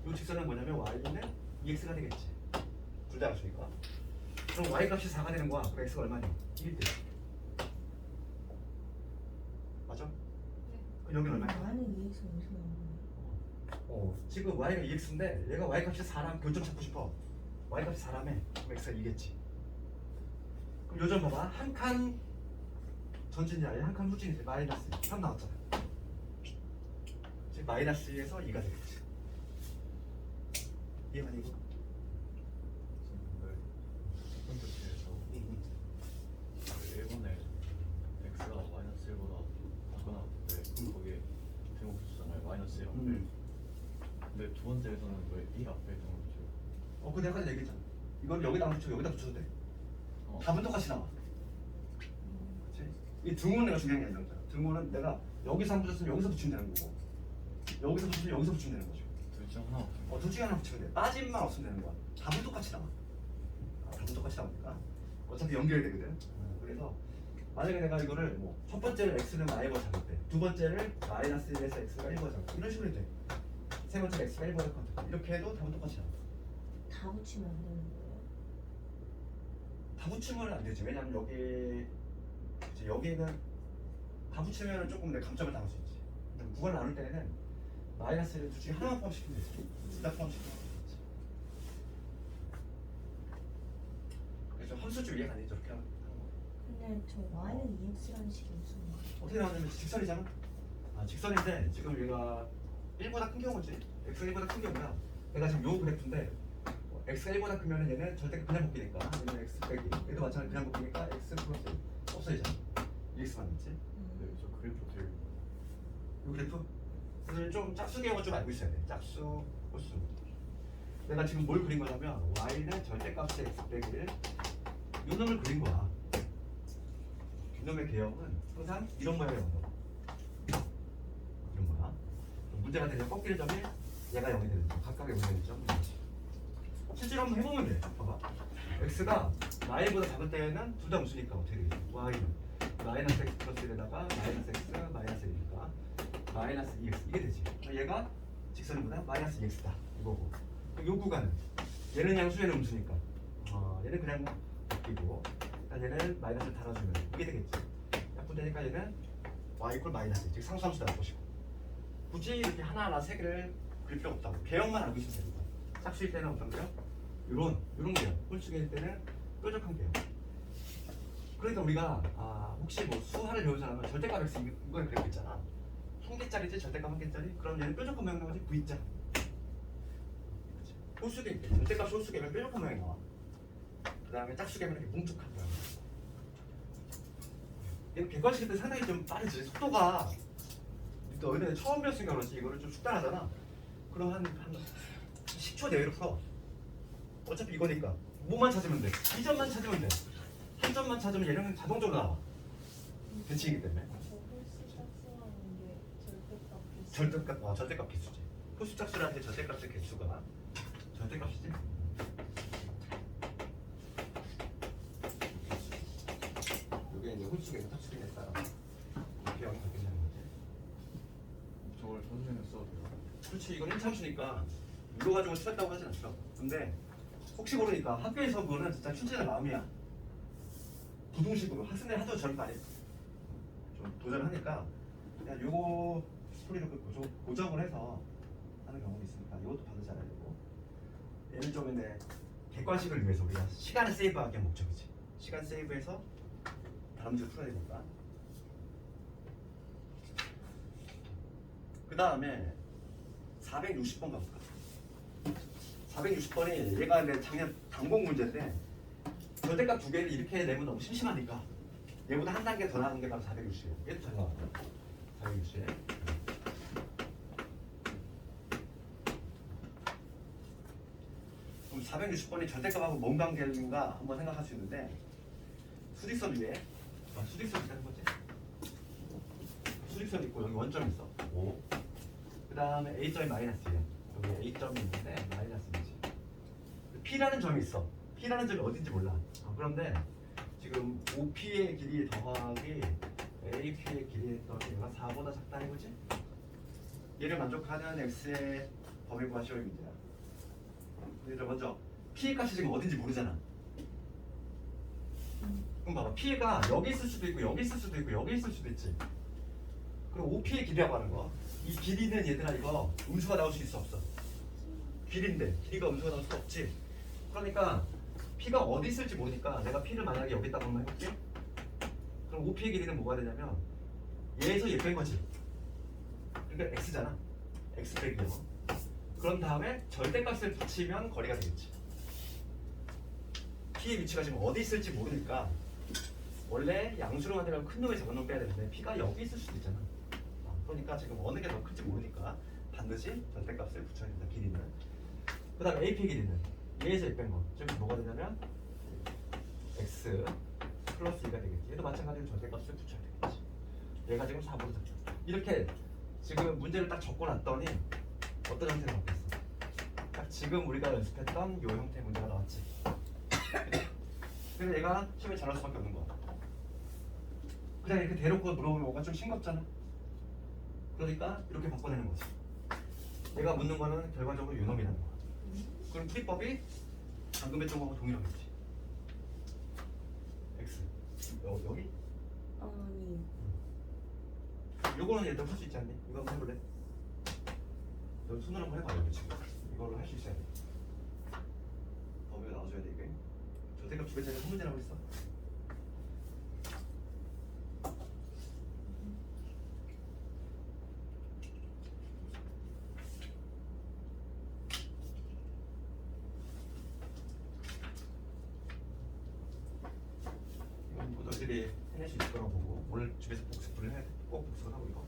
요 직선은 뭐냐면 y는 2x가 되겠지. 둘 다 양수니까. 그럼 y 값이 4가 되는 거야. 그럼 x가 얼마냐? 1대. 맞아? 그럼 여기는 얼마야? 나는 EX 어디서 나오는 지금 y가 2x인데 얘가 y 값이 4랑 교점 찾고 싶어. y 값이 4라며. 그럼 x가 2겠지. 그럼 요점 봐봐. 한 칸 전진이 아니라 한 칸 후진이지. 마이너스 3 나왔잖아. 지금 마이너스 2에서 2가 되겠지. 이해가 이거? 일본에 x가 마이너스 1보다 작거나 왜 거기에 제목 주잖아요. 마이너스 1 앞에. 근데 두 번째에서는 왜 1 앞에 제목 주죠? 그 내가 얘기했잖아. 이건 여기다 붙여 여기다 붙여도 돼. 답은 똑같이 나와. 그렇지? 이 등호는 내가 중요한 게 아니라 그랬잖아. 등호는 내가 여기서 한 붙였으면 여기서 붙이면 되는 거고 여기서 붙이면 여기서 붙이면 되는 거죠. 둘 중 하나 없죠. 둘 중에 하나 붙이면 돼. 빠짐만 없으면 되는 거야. 답은 똑같이 나와. 답은 똑같이 나오니까 어차피 연결이 되거든. 그래서 만약에 내가 이거를 뭐 첫 번째를 x는 y보다 작을 때, 두 번째를 마이너스 1에서 x가 1보다 작을 때 이런 식으로 돼. 세 번째 x가 1보다 커. 이렇게 해도 답은 똑같이 나와. 다 붙이면 안 되는 거예요? 다 붙이면 안 되지. 왜냐면 여기 이제 여기는 다 붙이면 조금 내 감점을 당할 수 있지. 근데 구간을 나눌 때는 마이너스를 둘 중에 하나만 포함시키면 되지. 둘 다 포함시키면 되지. 그래서 함수줄 이해가 안 되죠. 이렇게 하는 거. 근데 저 Y는 EX라는 식이 무슨 말이야? 어떻게 나왔냐면 직선이잖아. 직선인데 지금 얘가 1보다 큰 경우지. x가 1보다 큰 경우야. 내가 지금 요 그래프인데 x가 1보다 크면 얘는 절대값 그냥 묶이니까 얘는 x 빼기 얘도 마찬가지로 그냥 묶이니까 x 플러스 1 없어지잖아. ex만 있지. 네, 저 그래프 되게 이 그래프 오늘 좀 짝수 개념을 좀 알고 있어야 돼. 짝수 호수. 내가 지금 뭘 그린 거냐면 y는 절대값의 x 빼기 1 이놈을 그린 거야. 이놈의 개형은 항상 이런 모양이 나온다고. 이런 거야. 문제가 되면 꺾이는 점이 얘가 0이 되는 점, 각각의 0이 되는 점. 실제로 한번 해보면 돼. 봐봐. x가 y보다 작을 때는 둘 다 무수니까 어떻게 되겠지? y는 마이너스 x 플러스 1에다가 마이너스 x 마이너스 1이니까 마이너스 2x 이게 되지. 얘가 직선보다 마이너스 2x다 이거고. 요 구간은 얘는 양수 얘는 음수니까 얘는 그냥 바뀌고 얘는 마이너스를 달아주면 이게 되겠지. 약분되니까 얘는 y 이퀄 마이너스 즉 상수함수다 보시고 굳이 이렇게 하나하나 세 개를 그릴 필요 없다고. 개형만 알고 있으면 됩니다. 짝수일 때는 어떤 거요? 요런 개형. 홀수일 때는 뾰족한 개형. 그러니까 우리가 혹시 뭐 수화를 배운 사람은 절대값 x 이걸 그리고 있잖아. 한 개짜리지 절대값 한 개짜리? 그럼 얘는 뾰족한 모양 나오지 V자. 홀수계 절대값 홀수계면 뾰족한 모양이 나와. 그 다음에 짝수계면 이렇게 뭉툭한 모양. 얘는 객관식 때 상당히 좀 빠르지. 속도가 너희들 처음 배웠으니까 그렇지 이거를 좀 숙달하잖아. 그럼 한 10초 내외로 풀어. 어차피 이거니까 뭐만 찾으면 돼. 2점만 찾으면 돼. 한 점만 찾으면 얘는 자동적으로 나와. 대칭이기 때문에. 저 홀수 짝수라는 게 절대값 개수. 절대값 개수지. 홀수 짝수라는 게 절대값의 개수가 절대값이지. 이게 이제 홀수계에서 짝수계에 따라 이렇게 영이 바뀌는 거지. 저걸 선생님 써도 돼요? 그렇지. 이건 1참수니까 이거 가지고 틀렸다고 하진 않죠. 근데 혹시 모르니까 학교에서 그거는 진짜 춘재의 마음이야. 부동식으로 학생들이 하도 저런 거 아니 좀 도전하니까 그냥 요거 스토리로 고정을 해서 하는 경우도 있으니까 이것도 반드시 알아야 되고 얘는 좀 이제 객관식을 위해서 우리가 시간을 세이브하기 위한 목적이지. 시간 세이브해서 다른 문제를 풀어야 되니까. 그 다음에 460번 가볼까? 460번이 얘가 내 작년 단공 문제인데 절대값 두 개를 이렇게 내면 너무 심심하니까 얘보다 한 단계 더 나간 게 바로 460이에요. 얘도 잘 나왔다. 460. 그럼 460번이 절대값하고 뭔 관계인가 한번 생각할 수 있는데 수직선 위에 수직선 있다는 거지. 수직선 있고 여기 원점 있어. 5. 그 다음에 A점이 마이너스예요. 여기 A점이 있는데 마이너스이지. P라는 점이 있어. P라는 점이 어딘지 몰라. 그런데 지금 OP의 길이 더하기 AP의 길이 더하기 얘가 4보다 작다 이거지? 얘를 만족하는 X의 범위 구하시오 이 문제야. 얘들 먼저 P의 값이 지금 어딘지 모르잖아. 그럼 봐봐. P가 여기 있을 수도 있고 여기 있을 수도 있고 여기 있을 수도 있지. 그럼 OP의 길이라고 하는 거. 이 길이는 얘들아 이거 음수가 나올 수 있어 없어? 길인데 길이가 음수가 나올 수 없지. 그러니까 P가 어디 있을지 모르니까 내가 P를 만약에 여기다가 한번 해볼게. 그럼 OP의 길이는 뭐가 되냐면 얘에서 얘 뺀 거지. 그러니까 X잖아. X 빼기 0. 그런 다음에 절대값을 붙이면 거리가 되겠지. P의 위치가 지금 어디 있을지 모르니까 원래 양수로 만들려면 큰 놈에 작은 놈 빼야 되는데 P가 여기 있을 수도 있잖아. 그러니까 지금 어느 게 더 클지 모르니까 반드시 절대값을 붙여야 된다. 길이는. 그 다음 AP 길이는 얘에서 얘 뺀 거. 즉 뭐가 되냐면 X 플러스 2가 되겠지. 얘도 마찬가지로 절대값을 붙여야 되겠지. 얘가 지금 4보다 작다. 이렇게 지금 문제를 딱 적어놨더니 어떤 형태가 나왔겠어? 딱 지금 우리가 연습했던 요 형태의 문제가 나왔지. 그래서 얘가 시험에 잘할 수밖에 없는 거야. 그냥 이렇게 대놓고 물어보면 뭔가 좀 싱겁잖아. 그러니까 이렇게 바꿔내는 거지. 얘가 묻는 거는 결과적으로 유놈이라는 거야. 그럼 풀이법이 방금 했던 거하고 동일하겠지. X 여기? 아니. 요거는 얘들 풀 수 있지 않니? 이거 한번 해볼래? 너 손으로 한번 해봐. 여기 지금 이걸로 할 수 있어야 돼. 범위가 나와줘야 돼 이게. 절대값 두 개짜리 한 문제라고 했어. 충분히 해낼 수 있을 거라고 보고 오늘 집에서 복습을 해. 꼭 복습을 하고 이거.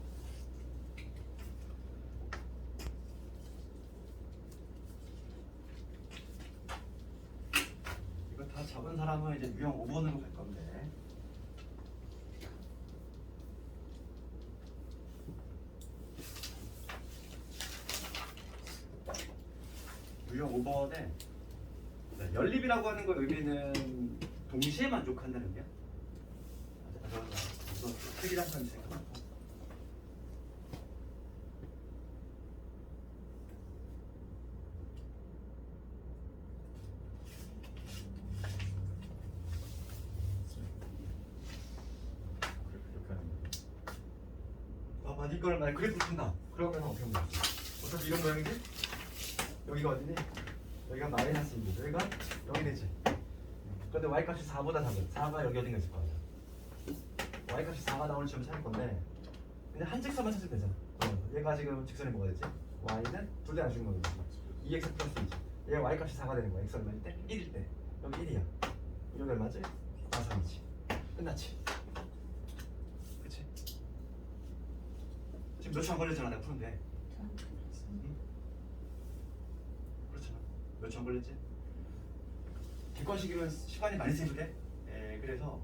이거 다 잡은 사람은 이제 유형 5번으로 갈 건데. 유형 5번에 연립이라고 하는 거 의미는 동시에 만족한다는 거야. 우선 특이한 건 있으니까. 그렇게 하는 거. 만약 이걸 만약 그래프 푼다. 그러면 어떻게 보면 어차피 이런 모양이지? 여기가 어디니? 여기가 마이너스 2고 여기가 0이 되지. 근데 y값이 4보다 작은 4가 여기 어딘가 있을 거 아니야. y값이 4가 나오는 시험을 찾을 건데 근데 한 직선만 찾으면 되잖아. 얘가 지금 직선이 뭐가 되지? y는 둘 다 안 주는 거지. 2x 플러스 2지. 얘가 y값이 4가 되는 거야. x 얼마일 때? 1일 때. 여기 1이야. 여기 얼마지? 4, 3이지. 끝났지. 그치? 지금 몇 초 안 걸렸잖아. 내가 푸는데. 그렇잖아. 몇 초 안 걸렸지? 객관식이면 시간이 많이 세이브돼. 예, 그래서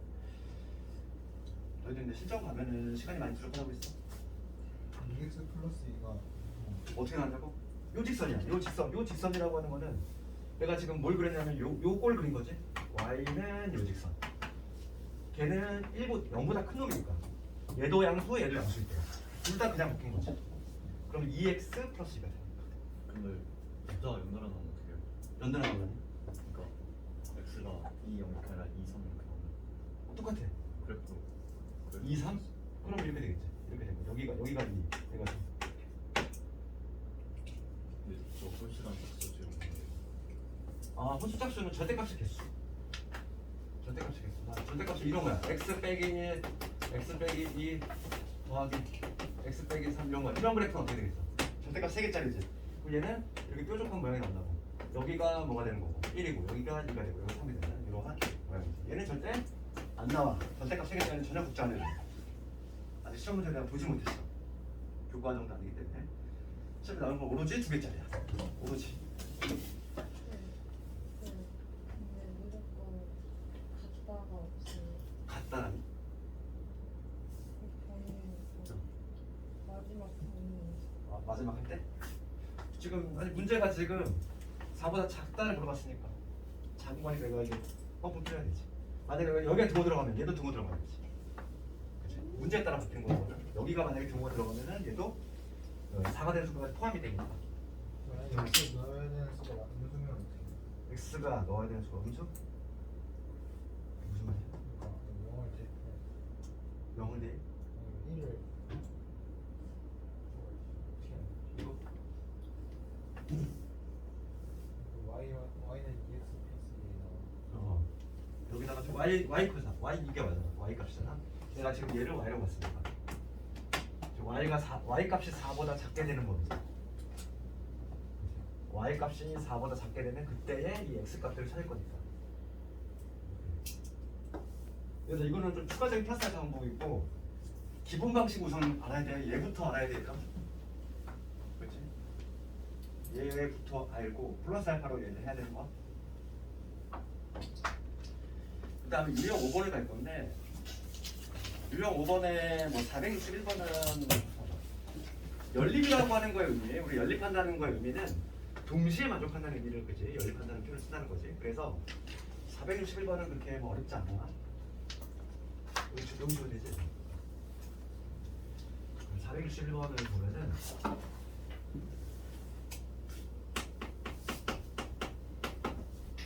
너희들 근데 실전 가면은 시간이 많이 부족하다고 했어. 2x 플러스 2가 어떻게 나온다고? 요 직선이야. 요 직선. 요 직선이라고 하는 거는 내가 지금 뭘 그렸냐면 요 꼴 그린 거지. y는 요 직선. 걔는 0보다 큰 놈이니까. 얘도 양수, 얘도 양수일 거야. 둘 다 그냥 바뀐 거지. 그럼 2x 플러스 2가 돼. 근데 둘다 연달아 나오면 어떻게 해요? 연달아 나오면 그러니까 x가 2, 0 이렇게 아니라 2, 3 이렇게 나오면 똑같아. 그래프 2, 3? 그럼 이렇게 되겠지. 이렇게 되고 여기가 2, 여기가 3. 근데 저 홀수랑 짝수 지금 아, 혼수짝수는 절대값의 개수. 절대값의 개수. 절대값이 이런 거야. x 빼기 2 더하기 x 빼기 3 이런 거야. 이런 그래프는 어떻게 되겠어? 절대값 3개짜리지. 그럼 얘는 이렇게 뾰족한 모양이 나온다고. 여기가 뭐가 되는 거고 1이고 여기가 2가 되고 여기가 3이 되는 이러한 모양이지. 얘는 절대 안 나와. 절대값 3개짜리는 전혀 국자 안 해줘. 아직 시험 문제 내가 보지 못했어. 교과 정도 아니기 때문에. 시험에 나오는 건 오로지 2개짜리야. 오로지. 근데 무조건 같다가 없어요. 같다라니. 마지막 번이 아, 마지막 할 때? 지금 아니 문제가 지금 4보다 작다를 물어봤으니까 작은 거니까 이거 이제 펌프 풀어야 되지. 만약에 여기가 등호 들어가면 얘도 등호 들어가야 되지. 그치? 문제에 따라 바뀌는 거거든. 여기가 만약에 등호가 들어가면은 얘도 4가 되는 수가 포함이 되니까. 만약에 x 넣어야 되는 수가 음수면 어떻게 해요? x가 넣어야 되는 수가 음수? 무슨 말이야? 그러니까 0을 대입해 0을 대 1을 이거 y는 2x 플러스 2에 나와 어. 여기다가 좀 y 코사 y 이게 맞잖아. y 값이잖아. 내가 지금 얘를 y라고 봤으니까 y 값이 4보다 작게 되는 법이지. y 값이 4보다 작게 되면 그때의 이 x 값들을 찾을 거니까. 그래서 이거는 좀 추가적인 플러스 방법이 있고 기본 방식 우선 알아야 돼. 얘부터 알아야 되니까. 그렇지? 얘부터 알고 플러스 알파로 얘를 해야 되는 거. 그 다음에 유형 5번을 갈 건데 유형 5번에 뭐 461번은 연립이라고 하는 거의 의미, 우리 연립한다는 거의 의미는 동시에 만족한다는 의미를 그지 연립한다는 표현을 쓴다는 거지. 그래서 461번은 그렇게 뭐 어렵지 않아. 여기 줘야 되지. 461번을 보면은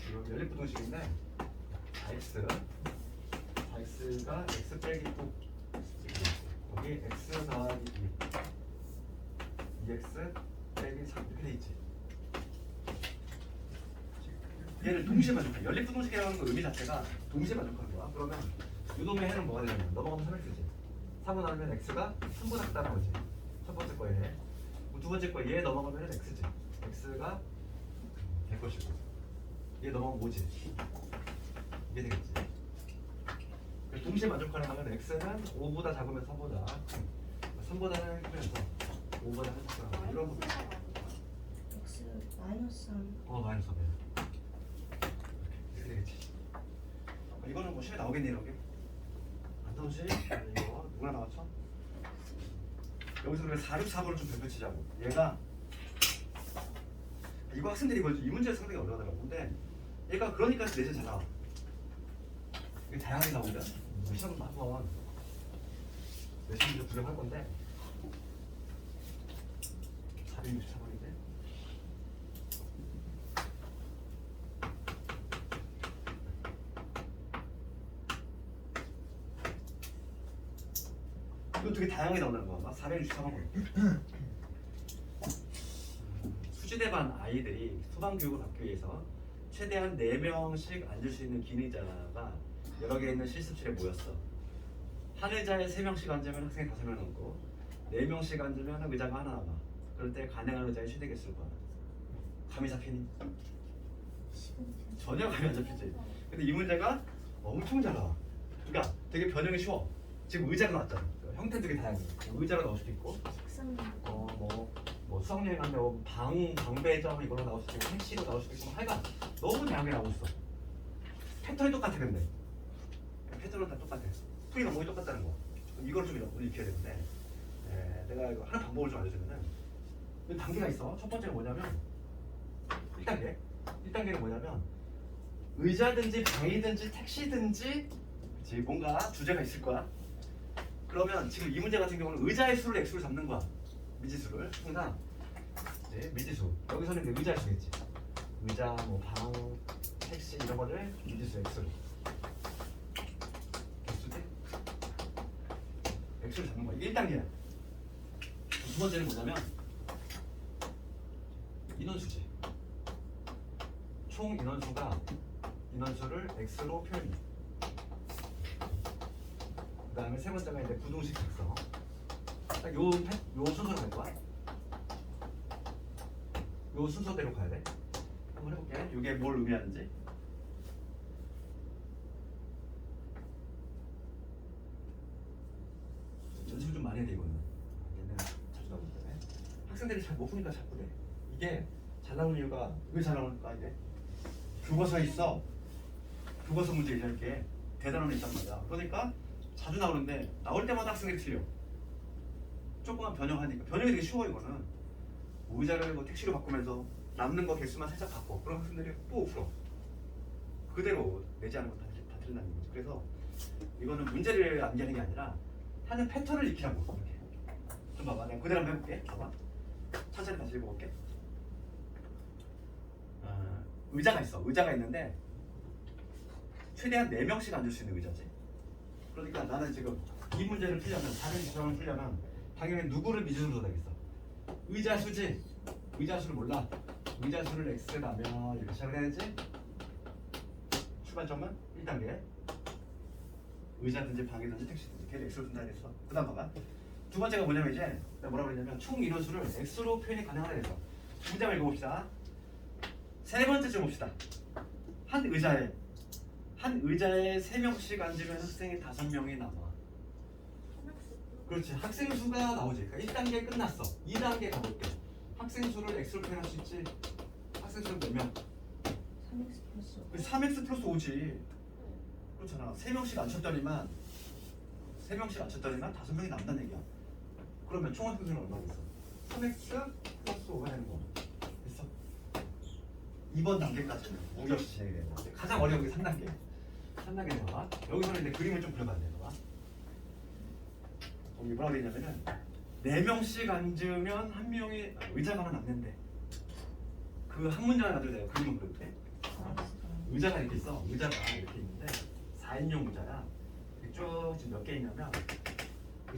이거 연립부동식인데 4x가 x 빼기 9 여기 x 더하기 2x 빼기 3 이렇게 돼 있지. 얘를 동시에 만족해. 연립부동식이라는 거 의미 자체가 동시에 만족하는 거야. 그러면 이놈의 해는 뭐가 되냐면 넘어가면 3을 쓰지. 3을 나누면 x가 3보다 크다는 거지. 첫 번째 거에. 두 번째 거에 얘 넘어가면 x지. x가 될 것이고 얘 넘어가면 5지. 이게 되겠지. 동시에 만족하는 거는 x는 5보다 작으면 3보다 3보다는 크면서 5보다 한 작은 이런 거. x 마이너스 3. 마이너스 3이야. 이렇게 되겠지. 이거는 뭐 시험에 나오겠네 이런 게. 안 나오지? 이거 누가 나왔죠? 여기서 우리가 4, 6, 4번을 좀 펼치자고. 얘가 이거 학생들이 이 문제를 상당히 어려워하더라고. 근데 얘가 그러니까 내신 잘 나와. 이게 다양하게 나오거든. 시험을 한번 내신 문제 구경할 건데 464번인데 이거 되게 다양하게 나온다는 거야. 막 464번. 수지대반 아이들이 소방교육을 받기 위해서 최대한 4명씩 앉을 수 있는 긴 의자가 여러 개 있는 실습실에 모였어. 한 의자에 3명씩 앉으면 학생이 5명 남고 4명씩 앉으면 의자가 하나 남아. 그럴 때 가능한 의자의 최대 개수를 구하라. 감이 잡히니? 전혀 감이 안 잡히지. 근데 이 문제가 엄청 잘 나와. 그러니까 되게 변형이 쉬워. 지금 의자가 나왔잖아. 형태 되게 다양해. 의자로 나올 수도 있고 책상. 뭐 수학여행 가면 방배점 이걸로 나올 수도 있고 택시로 나올 수도 있고 하여간 너무 다양하게 나오고 있어. 패턴이 똑같아. 근데 패턴은 다 똑같아. 풀이가 뭐가 똑같다는 거. 이걸 좀 익혀야 되는데 내가 이거 하는 방법을 좀 알려주면은 여기 단계가 있어. 첫 번째는 뭐냐면 1단계는 뭐냐면 의자든지 방이든지 택시든지 그치, 뭔가 주제가 있을 거야. 그러면 지금 이 문제 같은 경우는 의자의 수를 x로 잡는 거야. 미지수를 항상 이제 미지수 여기서는 이제 의자의 수겠지. 의자, 뭐 방, 택시 이런 거를 미지수 x로 개수지? x로 잡는 거야. 이게 1단계야. 두 번째는 뭐냐면 인원수지. 총 인원수를 x로 표현해. 그 다음에 세 번째가 이제 부동식 작성. 딱 요 순서로 갈 거야. 요 순서대로 가야 돼. 한번 해볼게. 이게 뭘 의미하는지. 연습을 좀 많이 해야 돼 이거는. 얘는 자주 나오기 때문에. 학생들이 잘 못 푸니까 자꾸 그래. 이게 잘 나오는 이유가 왜 잘 나오는가 이게. 교과서에 있어. 교과서 문제 이렇게 대단한 애 있단 말이야. 그러니까 자주 나오는데 나올 때마다 학생들이 틀려. 조금만 변형하니까 변형이 되게 쉬워. 이거는 의자를 뭐 택시로 바꾸면서 남는 거 개수만 살짝 바꿔. 그럼 학생들이 또 풀어. 그대로 내지 않은 건 다 틀린다는 거지. 그래서 이거는 문제를 암기하는 게 아니라 하는 패턴을 익히라고. 이렇게 좀 봐봐. 내가 그대로 한번 해볼게. 봐봐. 천천히 다시 읽어볼게. 의자가 있어. 의자가 있는데 최대한 4명씩 앉을 수 있는 의자지. 그러니까 나는 지금 이 문제를 풀려면 다른 지점을 풀려면 당연히 누구를 미지수로 되겠어. 의자 수지. 의자 수를 몰라. 의자 수를 x라면 이렇게 시작을 해야지. 출발점은 1단계. 의자든지 방이든지 택시든지 걔를 x로 준다 그랬어. 그 다음 봐봐. 두 번째가 뭐냐면 이제 내가 뭐라고 그랬냐면 총 인원수를 x로 표현이 가능하다 그랬어. 문장을 읽어봅시다. 세 번째쯤 봅시다. 한 의자에 3명씩 앉으면 학생이 5명이 남아. 그렇지. 학생 수가 나오지. 그러니까 1단계 끝났어. 2단계 가볼게. 학생 수를 x로 표현할 수 있지. 학생 수는 몇 명? 3x 플러스 5. 3x 플러스 5지. 그렇잖아. 3명씩 앉혔더니만 5명이 남다는 얘기야. 그러면 총 학생 수는 얼마겠어? 3x 플러스 5가 되는 거. 됐어? 2번 단계까지는 무리 없이 진행이 되는 거. 가장 어려운 게 3단계. 3단계 봐봐. 여기서는 이제 그림을 좀 그려봐야 돼. 봐봐. 거기 뭐라고 되냐면은 4명씩 앉으면 한 명이 의자가 하나 남는데 그 한 문장을 가지고 내가 그림을 그릴게. 의자가 이렇게 있어. 의자가 이렇게 있는데 4인용 의자야. 쭉 지금 몇 개 있냐면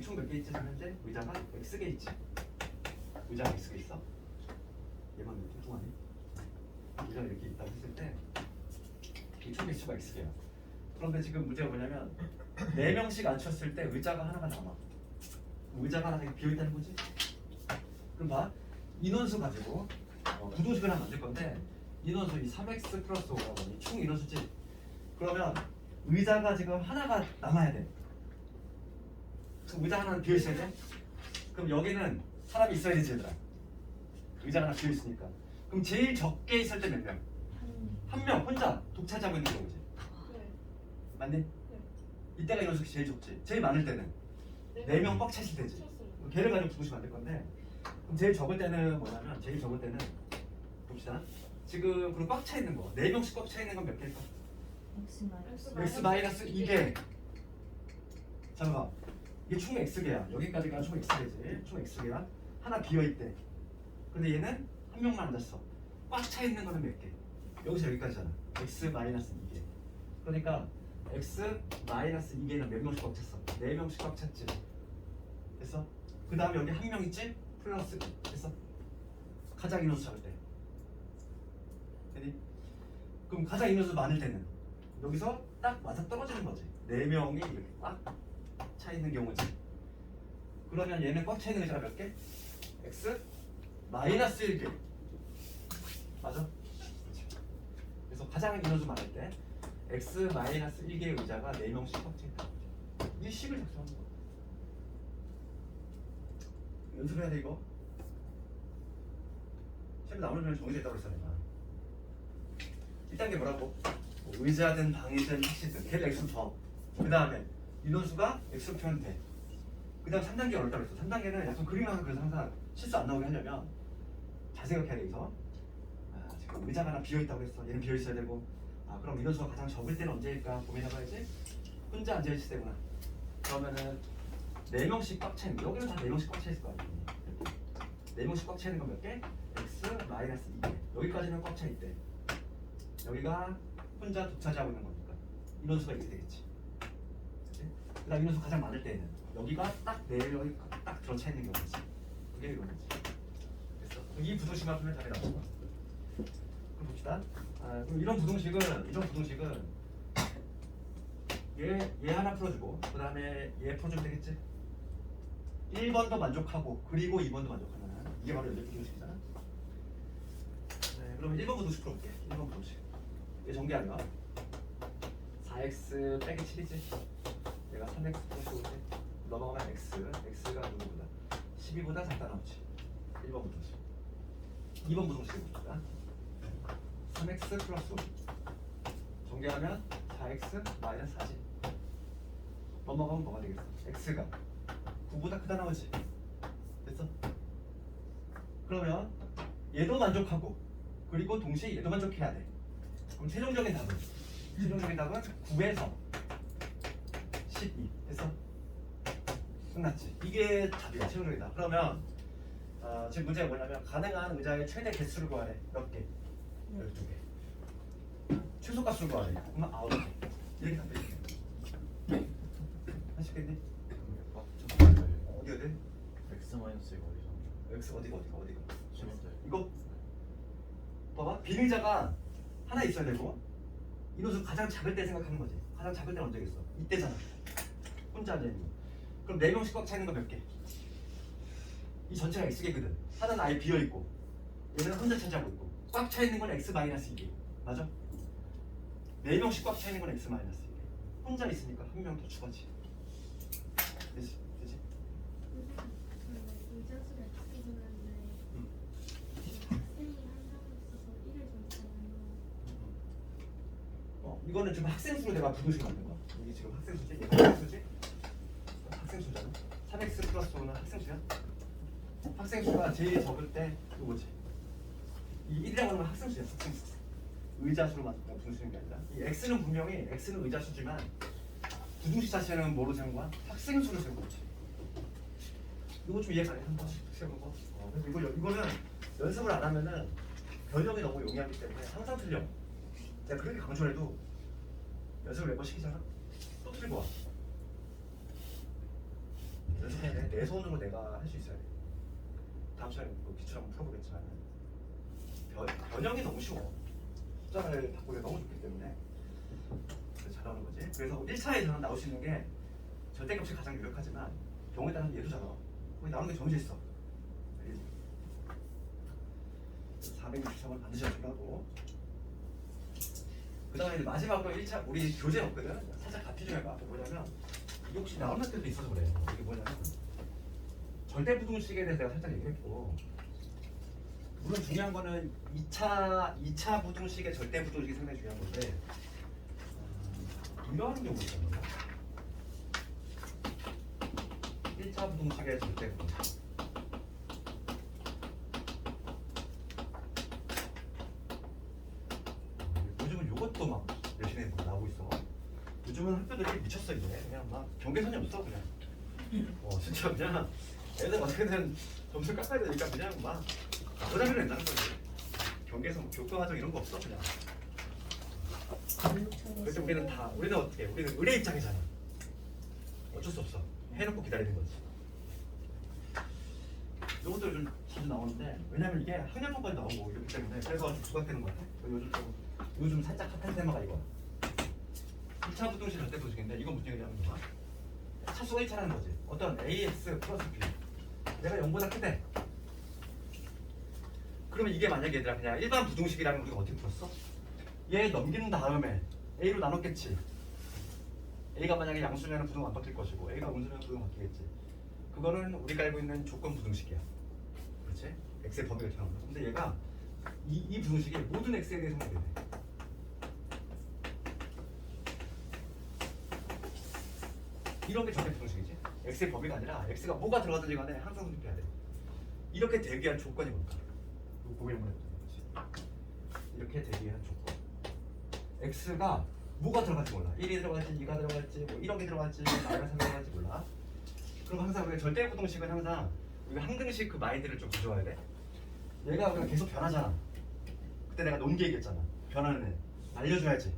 총 몇 개 있지? 현재 의자가 X개 있지. 의자가 X개 있어. 얘만 뚱뚱하니? 의자가 이렇게 있다고 했을 때 이 총 개수가 X개야. 그런데 지금 문제가 뭐냐면 4명씩 앉혔을 때 의자가 하나가 남아. 의자가 하나 비어있다는 거지? 그럼 봐. 인원수 가지고 부도식을 하나 만들 건데 인원수 이 3x 플러스 5라고 이 총 인원수지. 그러면 의자가 지금 하나가 남아야 돼. 그 의자 하나는 비어 있어야 돼. 그럼 여기는 사람이 있어야 되지 얘들아. 의자가 하나 비어 있으니까. 그럼 제일 적게 있을 때 몇 명? 한 명 혼자 독차지하고 있는 경우지. 네. 맞니? 이때가 이런 식이 제일 적지. 제일 많을 때는 4명 꽉 찼을 때지. 쳤어요. 걔를 가지고 부르시면 안 될 건데. 그럼 제일 적을 때는 뭐냐면 제일 적을 때는 봅시다. 지금 그리고 꽉 차 있는 거 4명씩 꽉 차 있는 건 몇 개일까? X 마이너스 X 마이너스 2개. 잠깐. 이게 총 X개야. 여기까지가 총 X개지. 총 X개야. 하나 비어있대. 근데 얘는 한 명만 앉았어. 꽉 차 있는 거는 몇 개? 여기서 여기까지잖아. X 마이너스 2개. 그러니까 X 마이너스 2개는 몇 명씩 꽉 찼어? 4명씩 꽉 찼지. 됐어? 그 다음에 여기 한 명 있지? 플러스 됐어? 가장 인원수 잡을 때. 됐니? 그럼 가장 인원수 많을 때는 여기서 딱 맞아 떨어지는 거지. 4명이 이렇게 꽉 차 있는 경우지. 그러면 얘는 꽉 차 있는 의자가 몇 개? X 마이너스 1개. 맞아? 그렇지. 그래서 가장 인원수 많을 때 X 마이너스 1개의 의자가 4명씩 꽉 차 있다. 이게 식을 작성하는 거야. 연습해야 돼 이거. 시험 나오는 전에 정해져 있다고 그랬어 내가. 1단계 뭐라고? 뭐 의자든 방이든 택시든 걔를 X로 줘. 그 다음에 인원수가 X로 표현돼 돼. 그 다음 3단계 어렵다고 그랬어. 3단계는 약간 그림하고 그래서 항상 실수 안 나오게 하려면 잘 생각해야 돼. 여기서 지금 의자가 하나 비어있다고 그랬어. 얘는 비어있어야 되고 그럼 인원수가 가장 적을 때는 언제일까 고민해봐야지. 혼자 앉아있을 때구나. 그러면은 4명씩 꽉 차 있는 거. 여기는 다 4명씩 꽉 차 있을 거 아니야. 4명씩 꽉 차 있는 건 몇 개? X 마이너스 2개. 여기까지는 꽉 차 있대. 여기가 혼자 독차지하고 있는 거니까 인원수가 이렇게 되겠지. 그 다음 인원수 가장 많을 때는 여기가 딱 4명이 딱 들어차 있는 경우지. 그게 이거지. 됐어? 이 부등식만 풀면 답이 나올 거야. 그럼 봅시다. 그럼 이런 부등식은 얘 하나 풀어주고 그 다음에 얘 풀어주면 되겠지. 1번도 만족하고 그리고 2번도 만족하면 이게 바로 연립 부등식이잖아. 네, 그러면 1번 부등식 풀어볼게. 1번 부등식. 얘 전개하면 4x 빼기 7이지. 얘가 3x 플러스 5지. 넘어가면 x가 누구보다 12보다 작다 나오지. 1번 부등식. 2번 부등식이 뭡니까? 3x 플러스 5. 전개하면 4x 마이너스 4지. 넘어가면 뭐가 되겠어? x가 9보다 크다 나오지. 됐어? 그러면 얘도 만족하고 그리고 동시에 얘도 만족해야 돼. 그럼 최종적인 답은 9에서 12. 됐어? 끝났지. 이게 답이야. 최종적인 답. 그러면 지금 문제가 뭐냐면 가능한 의자의 최대 개수를 구하래. 몇 개? 12개. 최소값을 구하래. 그러면 9개. 이렇게 답해. 하시겠니? 어디? X 마이너스 1 어디서? X 어디가? 세 번째. 이거 봐봐. 빈 의자가 하나 있어야 되고 인원수 가장 작을 때 생각하는 거지. 가장 작을 때는 언제겠어? 이때잖아. 혼자 앉아있는 거. 그럼 4명씩 꽉 차 있는 거 몇 개? 이 전체가 X개거든. 하나는 아예 비어있고 얘는 혼자 차지하고 있고 꽉 차 있는 건 X 마이너스 2개. 맞아? 4명씩 꽉 차 있는 건 X 마이너스 2개. 혼자 있으니까 한 명 더 추가지. 되지? 의자수가 X가 되는데 학생이 한 명 있어서 1을 전체하면 이거는 지금 학생 수로 내가 부등식 만든 거야. 이게 지금 학생 수지? 얘가 학생 수지? 학생 수잖아. 3x 플러스 5는 학생 수야? 학생 수가 제일 적을 때 이거지. 이 1이라고 하는 건 학생 수야. 학생 수. 의자 수로 만든 부등식인 게 아니라 이 x는 분명히 x는 의자 수지만 부등식 자체는 뭐로 세운 거야? 학생 수로 세운 거지. 이거 좀 이해가 안 돼. 한번 세운 거. 그래서 이거는 연습을 안 하면은 변형이 너무 용이하기 때문에 항상 틀려. 내가 그렇게 강조해도 연습을 매번 시키잖아? 또 틀고 와. 연습해야 돼. 내 손으로 내가 할 수 있어야 돼. 다음 시간에 뭐 기출 한번 풀어보겠지만 변형이 너무 쉬워. 숫자를 바꾸기가 너무 좋기 때문에 잘 나오는 거지. 그래서 1차에서는 나올 수 있는 게 절대값이 가장 유력하지만 경우에 따라서 얘도 잘 나와. 거기 나오는 게 정해져 있어. 알겠지? 463을 반드시 연습하고 그 다음에 마지막으로 1차 우리 교재 없거든. 살짝 같이 좀 해봐. 뭐냐면 이게 혹시 나오는 때도 있어서 그래요. 이게 뭐냐면 절대부등식에 대해서 내가 살짝 얘기했고, 물론 중요한 거는 2차 부등식의 절대부등식이 상당히 중요한 건데, 이러한 경우 있잖아요. 1차 부등식의 절대부등식. 요즘은 이것도 막 열심히 나오고 있어. 요즘은 학교들이 미쳤어 이제. 그냥 막 경계선이 없어 그냥. 진짜 그냥 애들 어떻게든 점수 깎아야 되니까 그냥 막 나부자기로 낸다는 거지. 경계선, 교과과정 이런 거 없어 그냥. 그래서 우리는 어떻게 해? 우리는 의뢰 입장이잖아. 어쩔 수 없어. 해놓고 기다리는 거지. 이것도 좀 자주 나오는데, 왜냐면 이게 학년평가에 나오고 이렇기 때문에 그래서 좀 부각되는 것 같아. 요즘 살짝 핫한 테마가 이거야. 2차 부등식 절대부등식인데 이건 무슨 얘기냐면 뭐야? 차수가 1차라는 거지. 어떤 AX 플러스 B 내가 0보다 크대. 그러면 이게 만약에 얘들아 그냥 일반 부등식이라면 우리가 어떻게 풀었어? 얘 넘기는 다음에 A로 나눴겠지. A가 만약에 양수면 부등 안 바뀔 것이고 A가 음수면 부등 바뀌겠지. 그거는 우리가 알고 있는 조건 부등식이야. 그렇지? X의 범위가 이렇게 나온다. 근데 얘가 이 부등식이 모든 X에 대해서 해야 돼. 이런 게 절대 부등식이지. X의 범위가 아니라 X가 뭐가 들어가든지 간에 항상 성립해야 돼. 이렇게 되기 위한 조건이 뭘까? 이거 고민 한번 해보자. 이렇게 되기 위한 조건. X가 뭐가 들어갈지 몰라. 1이 들어갈지 2가 들어갈지 뭐 1억이 들어갈지 마이너스 3이 들어갈지 몰라. 그럼 항상 우리가 절대 부등식은 항상 우리가 항등식 그 마인드를 좀 가져와야 돼. 얘가 그냥 계속 변하잖아. 그때 내가 논게 얘기했잖아. 변하는 애 알려줘야지.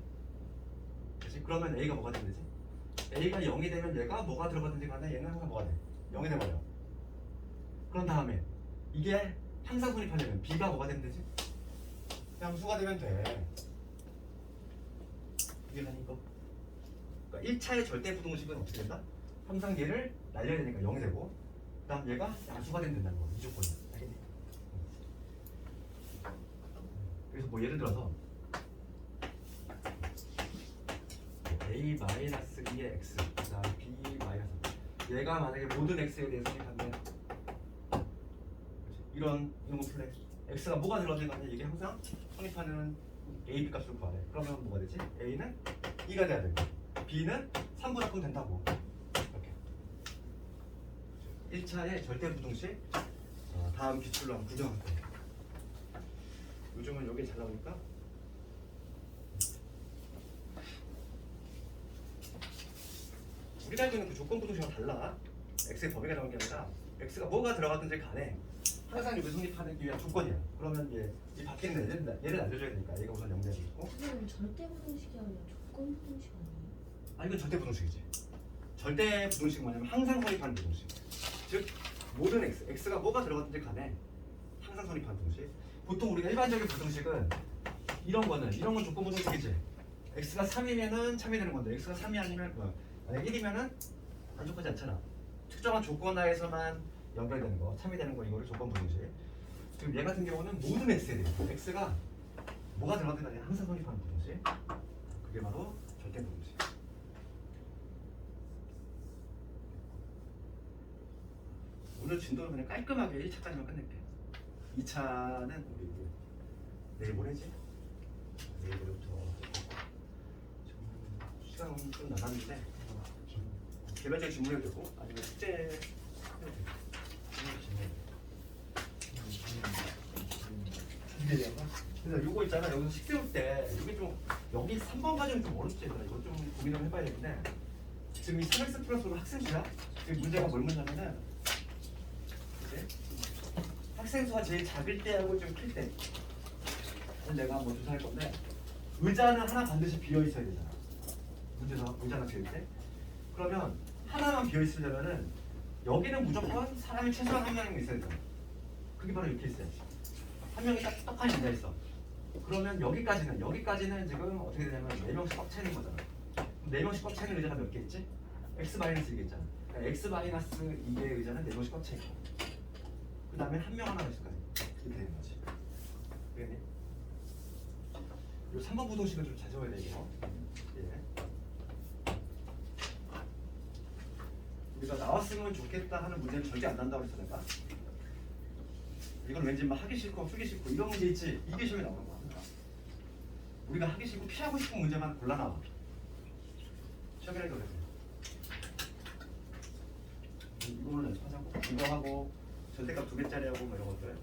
그렇지? 그러면 A가 뭐가 되면 되지? A가 0이 되면 얘가 뭐가 들어가든지 간에 얘는 항상 뭐가 돼? 0이 돼버려. 그런 다음에 이게 항상 성립하려면 B가 뭐가 되면 되지? 그냥 수가 되면 돼. 이게 아니고. 그러니까 1차의 절대 부등식은 어떻게 된다? 항상 얘를 날려야 되니까 0이 되고, 그 다음 얘가 양수가 되면 된다는 거. 이 조건이. 알겠니? 그래서 뭐 예를 들어서 A-2의 x, 그 다음 B-, 얘가 만약에 모든 x에 대해서 성립한데 이런 거 플렉 x가 뭐가 들어가는지 간에 이게 항상 성립하는 a, b 값을 구하래. 그러면 뭐가 되지? a는 2가 돼야 되고 b는 3보다 크면 된다고. 이렇게 1차의 절대 부등식 다음 기출로 한번 구경할 거예요. 요즘은 여기 잘 나오니까 우리가 알고 있는 그 조건 부등식과 달라. x의 범위가 나온 게 아니라 x가 뭐가 들어가든지 간에 항상 여기 성립하기 위한 조건이야. 그러면 이 바뀌는 얘를 알려줘야 되니까 얘가 우선 0 되고. 선생님 절대 부등식이 아니라 조건 부등식 아니에요? 이건 절대 부등식이지. 절대 부등식은 뭐냐면 항상 성립하는 부등식. 즉 모든 x가 뭐가 들어가든지 간에 항상 성립하는 부등식. 보통 우리가 일반적인 부등식은 이런 건 조건 부등식이지. x가 3이면은 참이 되는 건데 x가 3이 아니면 만약 1이면은 안족하지 않잖아. 특정한 조건 하에서만 연결되는 거, 참이 되는 거, 이거를 조건 부등식. 지금 얘 같은 경우는 모든 x에 대해서 x가 뭐가 들어가든 간에 항상 성립하는 부등식. 그게 바로 절대 부등식. 오늘 진도는 그냥 깔끔하게 1차까지만 끝낼게. 2차는 우리 내일 모레지? 내일 모레부터 시간은 좀 나갔는데 개별적인 질문해도 되고 아니면 숙제 해도 되고. 그래서 요거 있잖아. 여기서 식 세울 때 여기 좀 여기 3번까지는 좀 어렵지. 이거 좀 고민을 해봐야 되는데 지금 이 3x 플러스로 학생수야. 지금 문제가 뭘 문제냐면은 이제 학생수가 제일 작을 때하고 좀 클 때. 내가 한번 조사할 건데 의자는 하나 반드시 비어 있어야 되잖아. 문제에서 의자가 비어 있대. 그러면 하나만 비어 있으려면은 여기는 무조건 사람이 최소한 한 명이 있어야 되잖아. 그게 바로 이렇게 있어야지. 한 명이 딱 떡하니 앉아 있어. 그러면 여기까지는 지금 어떻게 되냐면 4명씩 꽉 차는 거잖아. 4명씩 꽉 차는 의자가 몇 개 있지? x-1개 있잖아. 그러니까 x-2개의 의자는 4명씩 꽉 차 있고. 그 다음에 한 명 하나 있을 거야. 이렇게 되는 거지. 알겠니? 그리고 3번 부등식은 좀 잘 적어야 돼 이거. 예. 우리가 나왔으면 좋겠다 하는 문제는 절대 안 난다고 그랬어 내가. 이건 왠지 막 하기 싫고 쓰기 싫고 이런 문제 있지. 이게 시험에 나오는 거야. 우리가 하기 싫고 피하고 싶은 문제만 골라 나와. 시험이라고 그랬어. 이거는 연습하자고. 이거 하고 절대값 2개짜리 하고 뭐 이런 것들.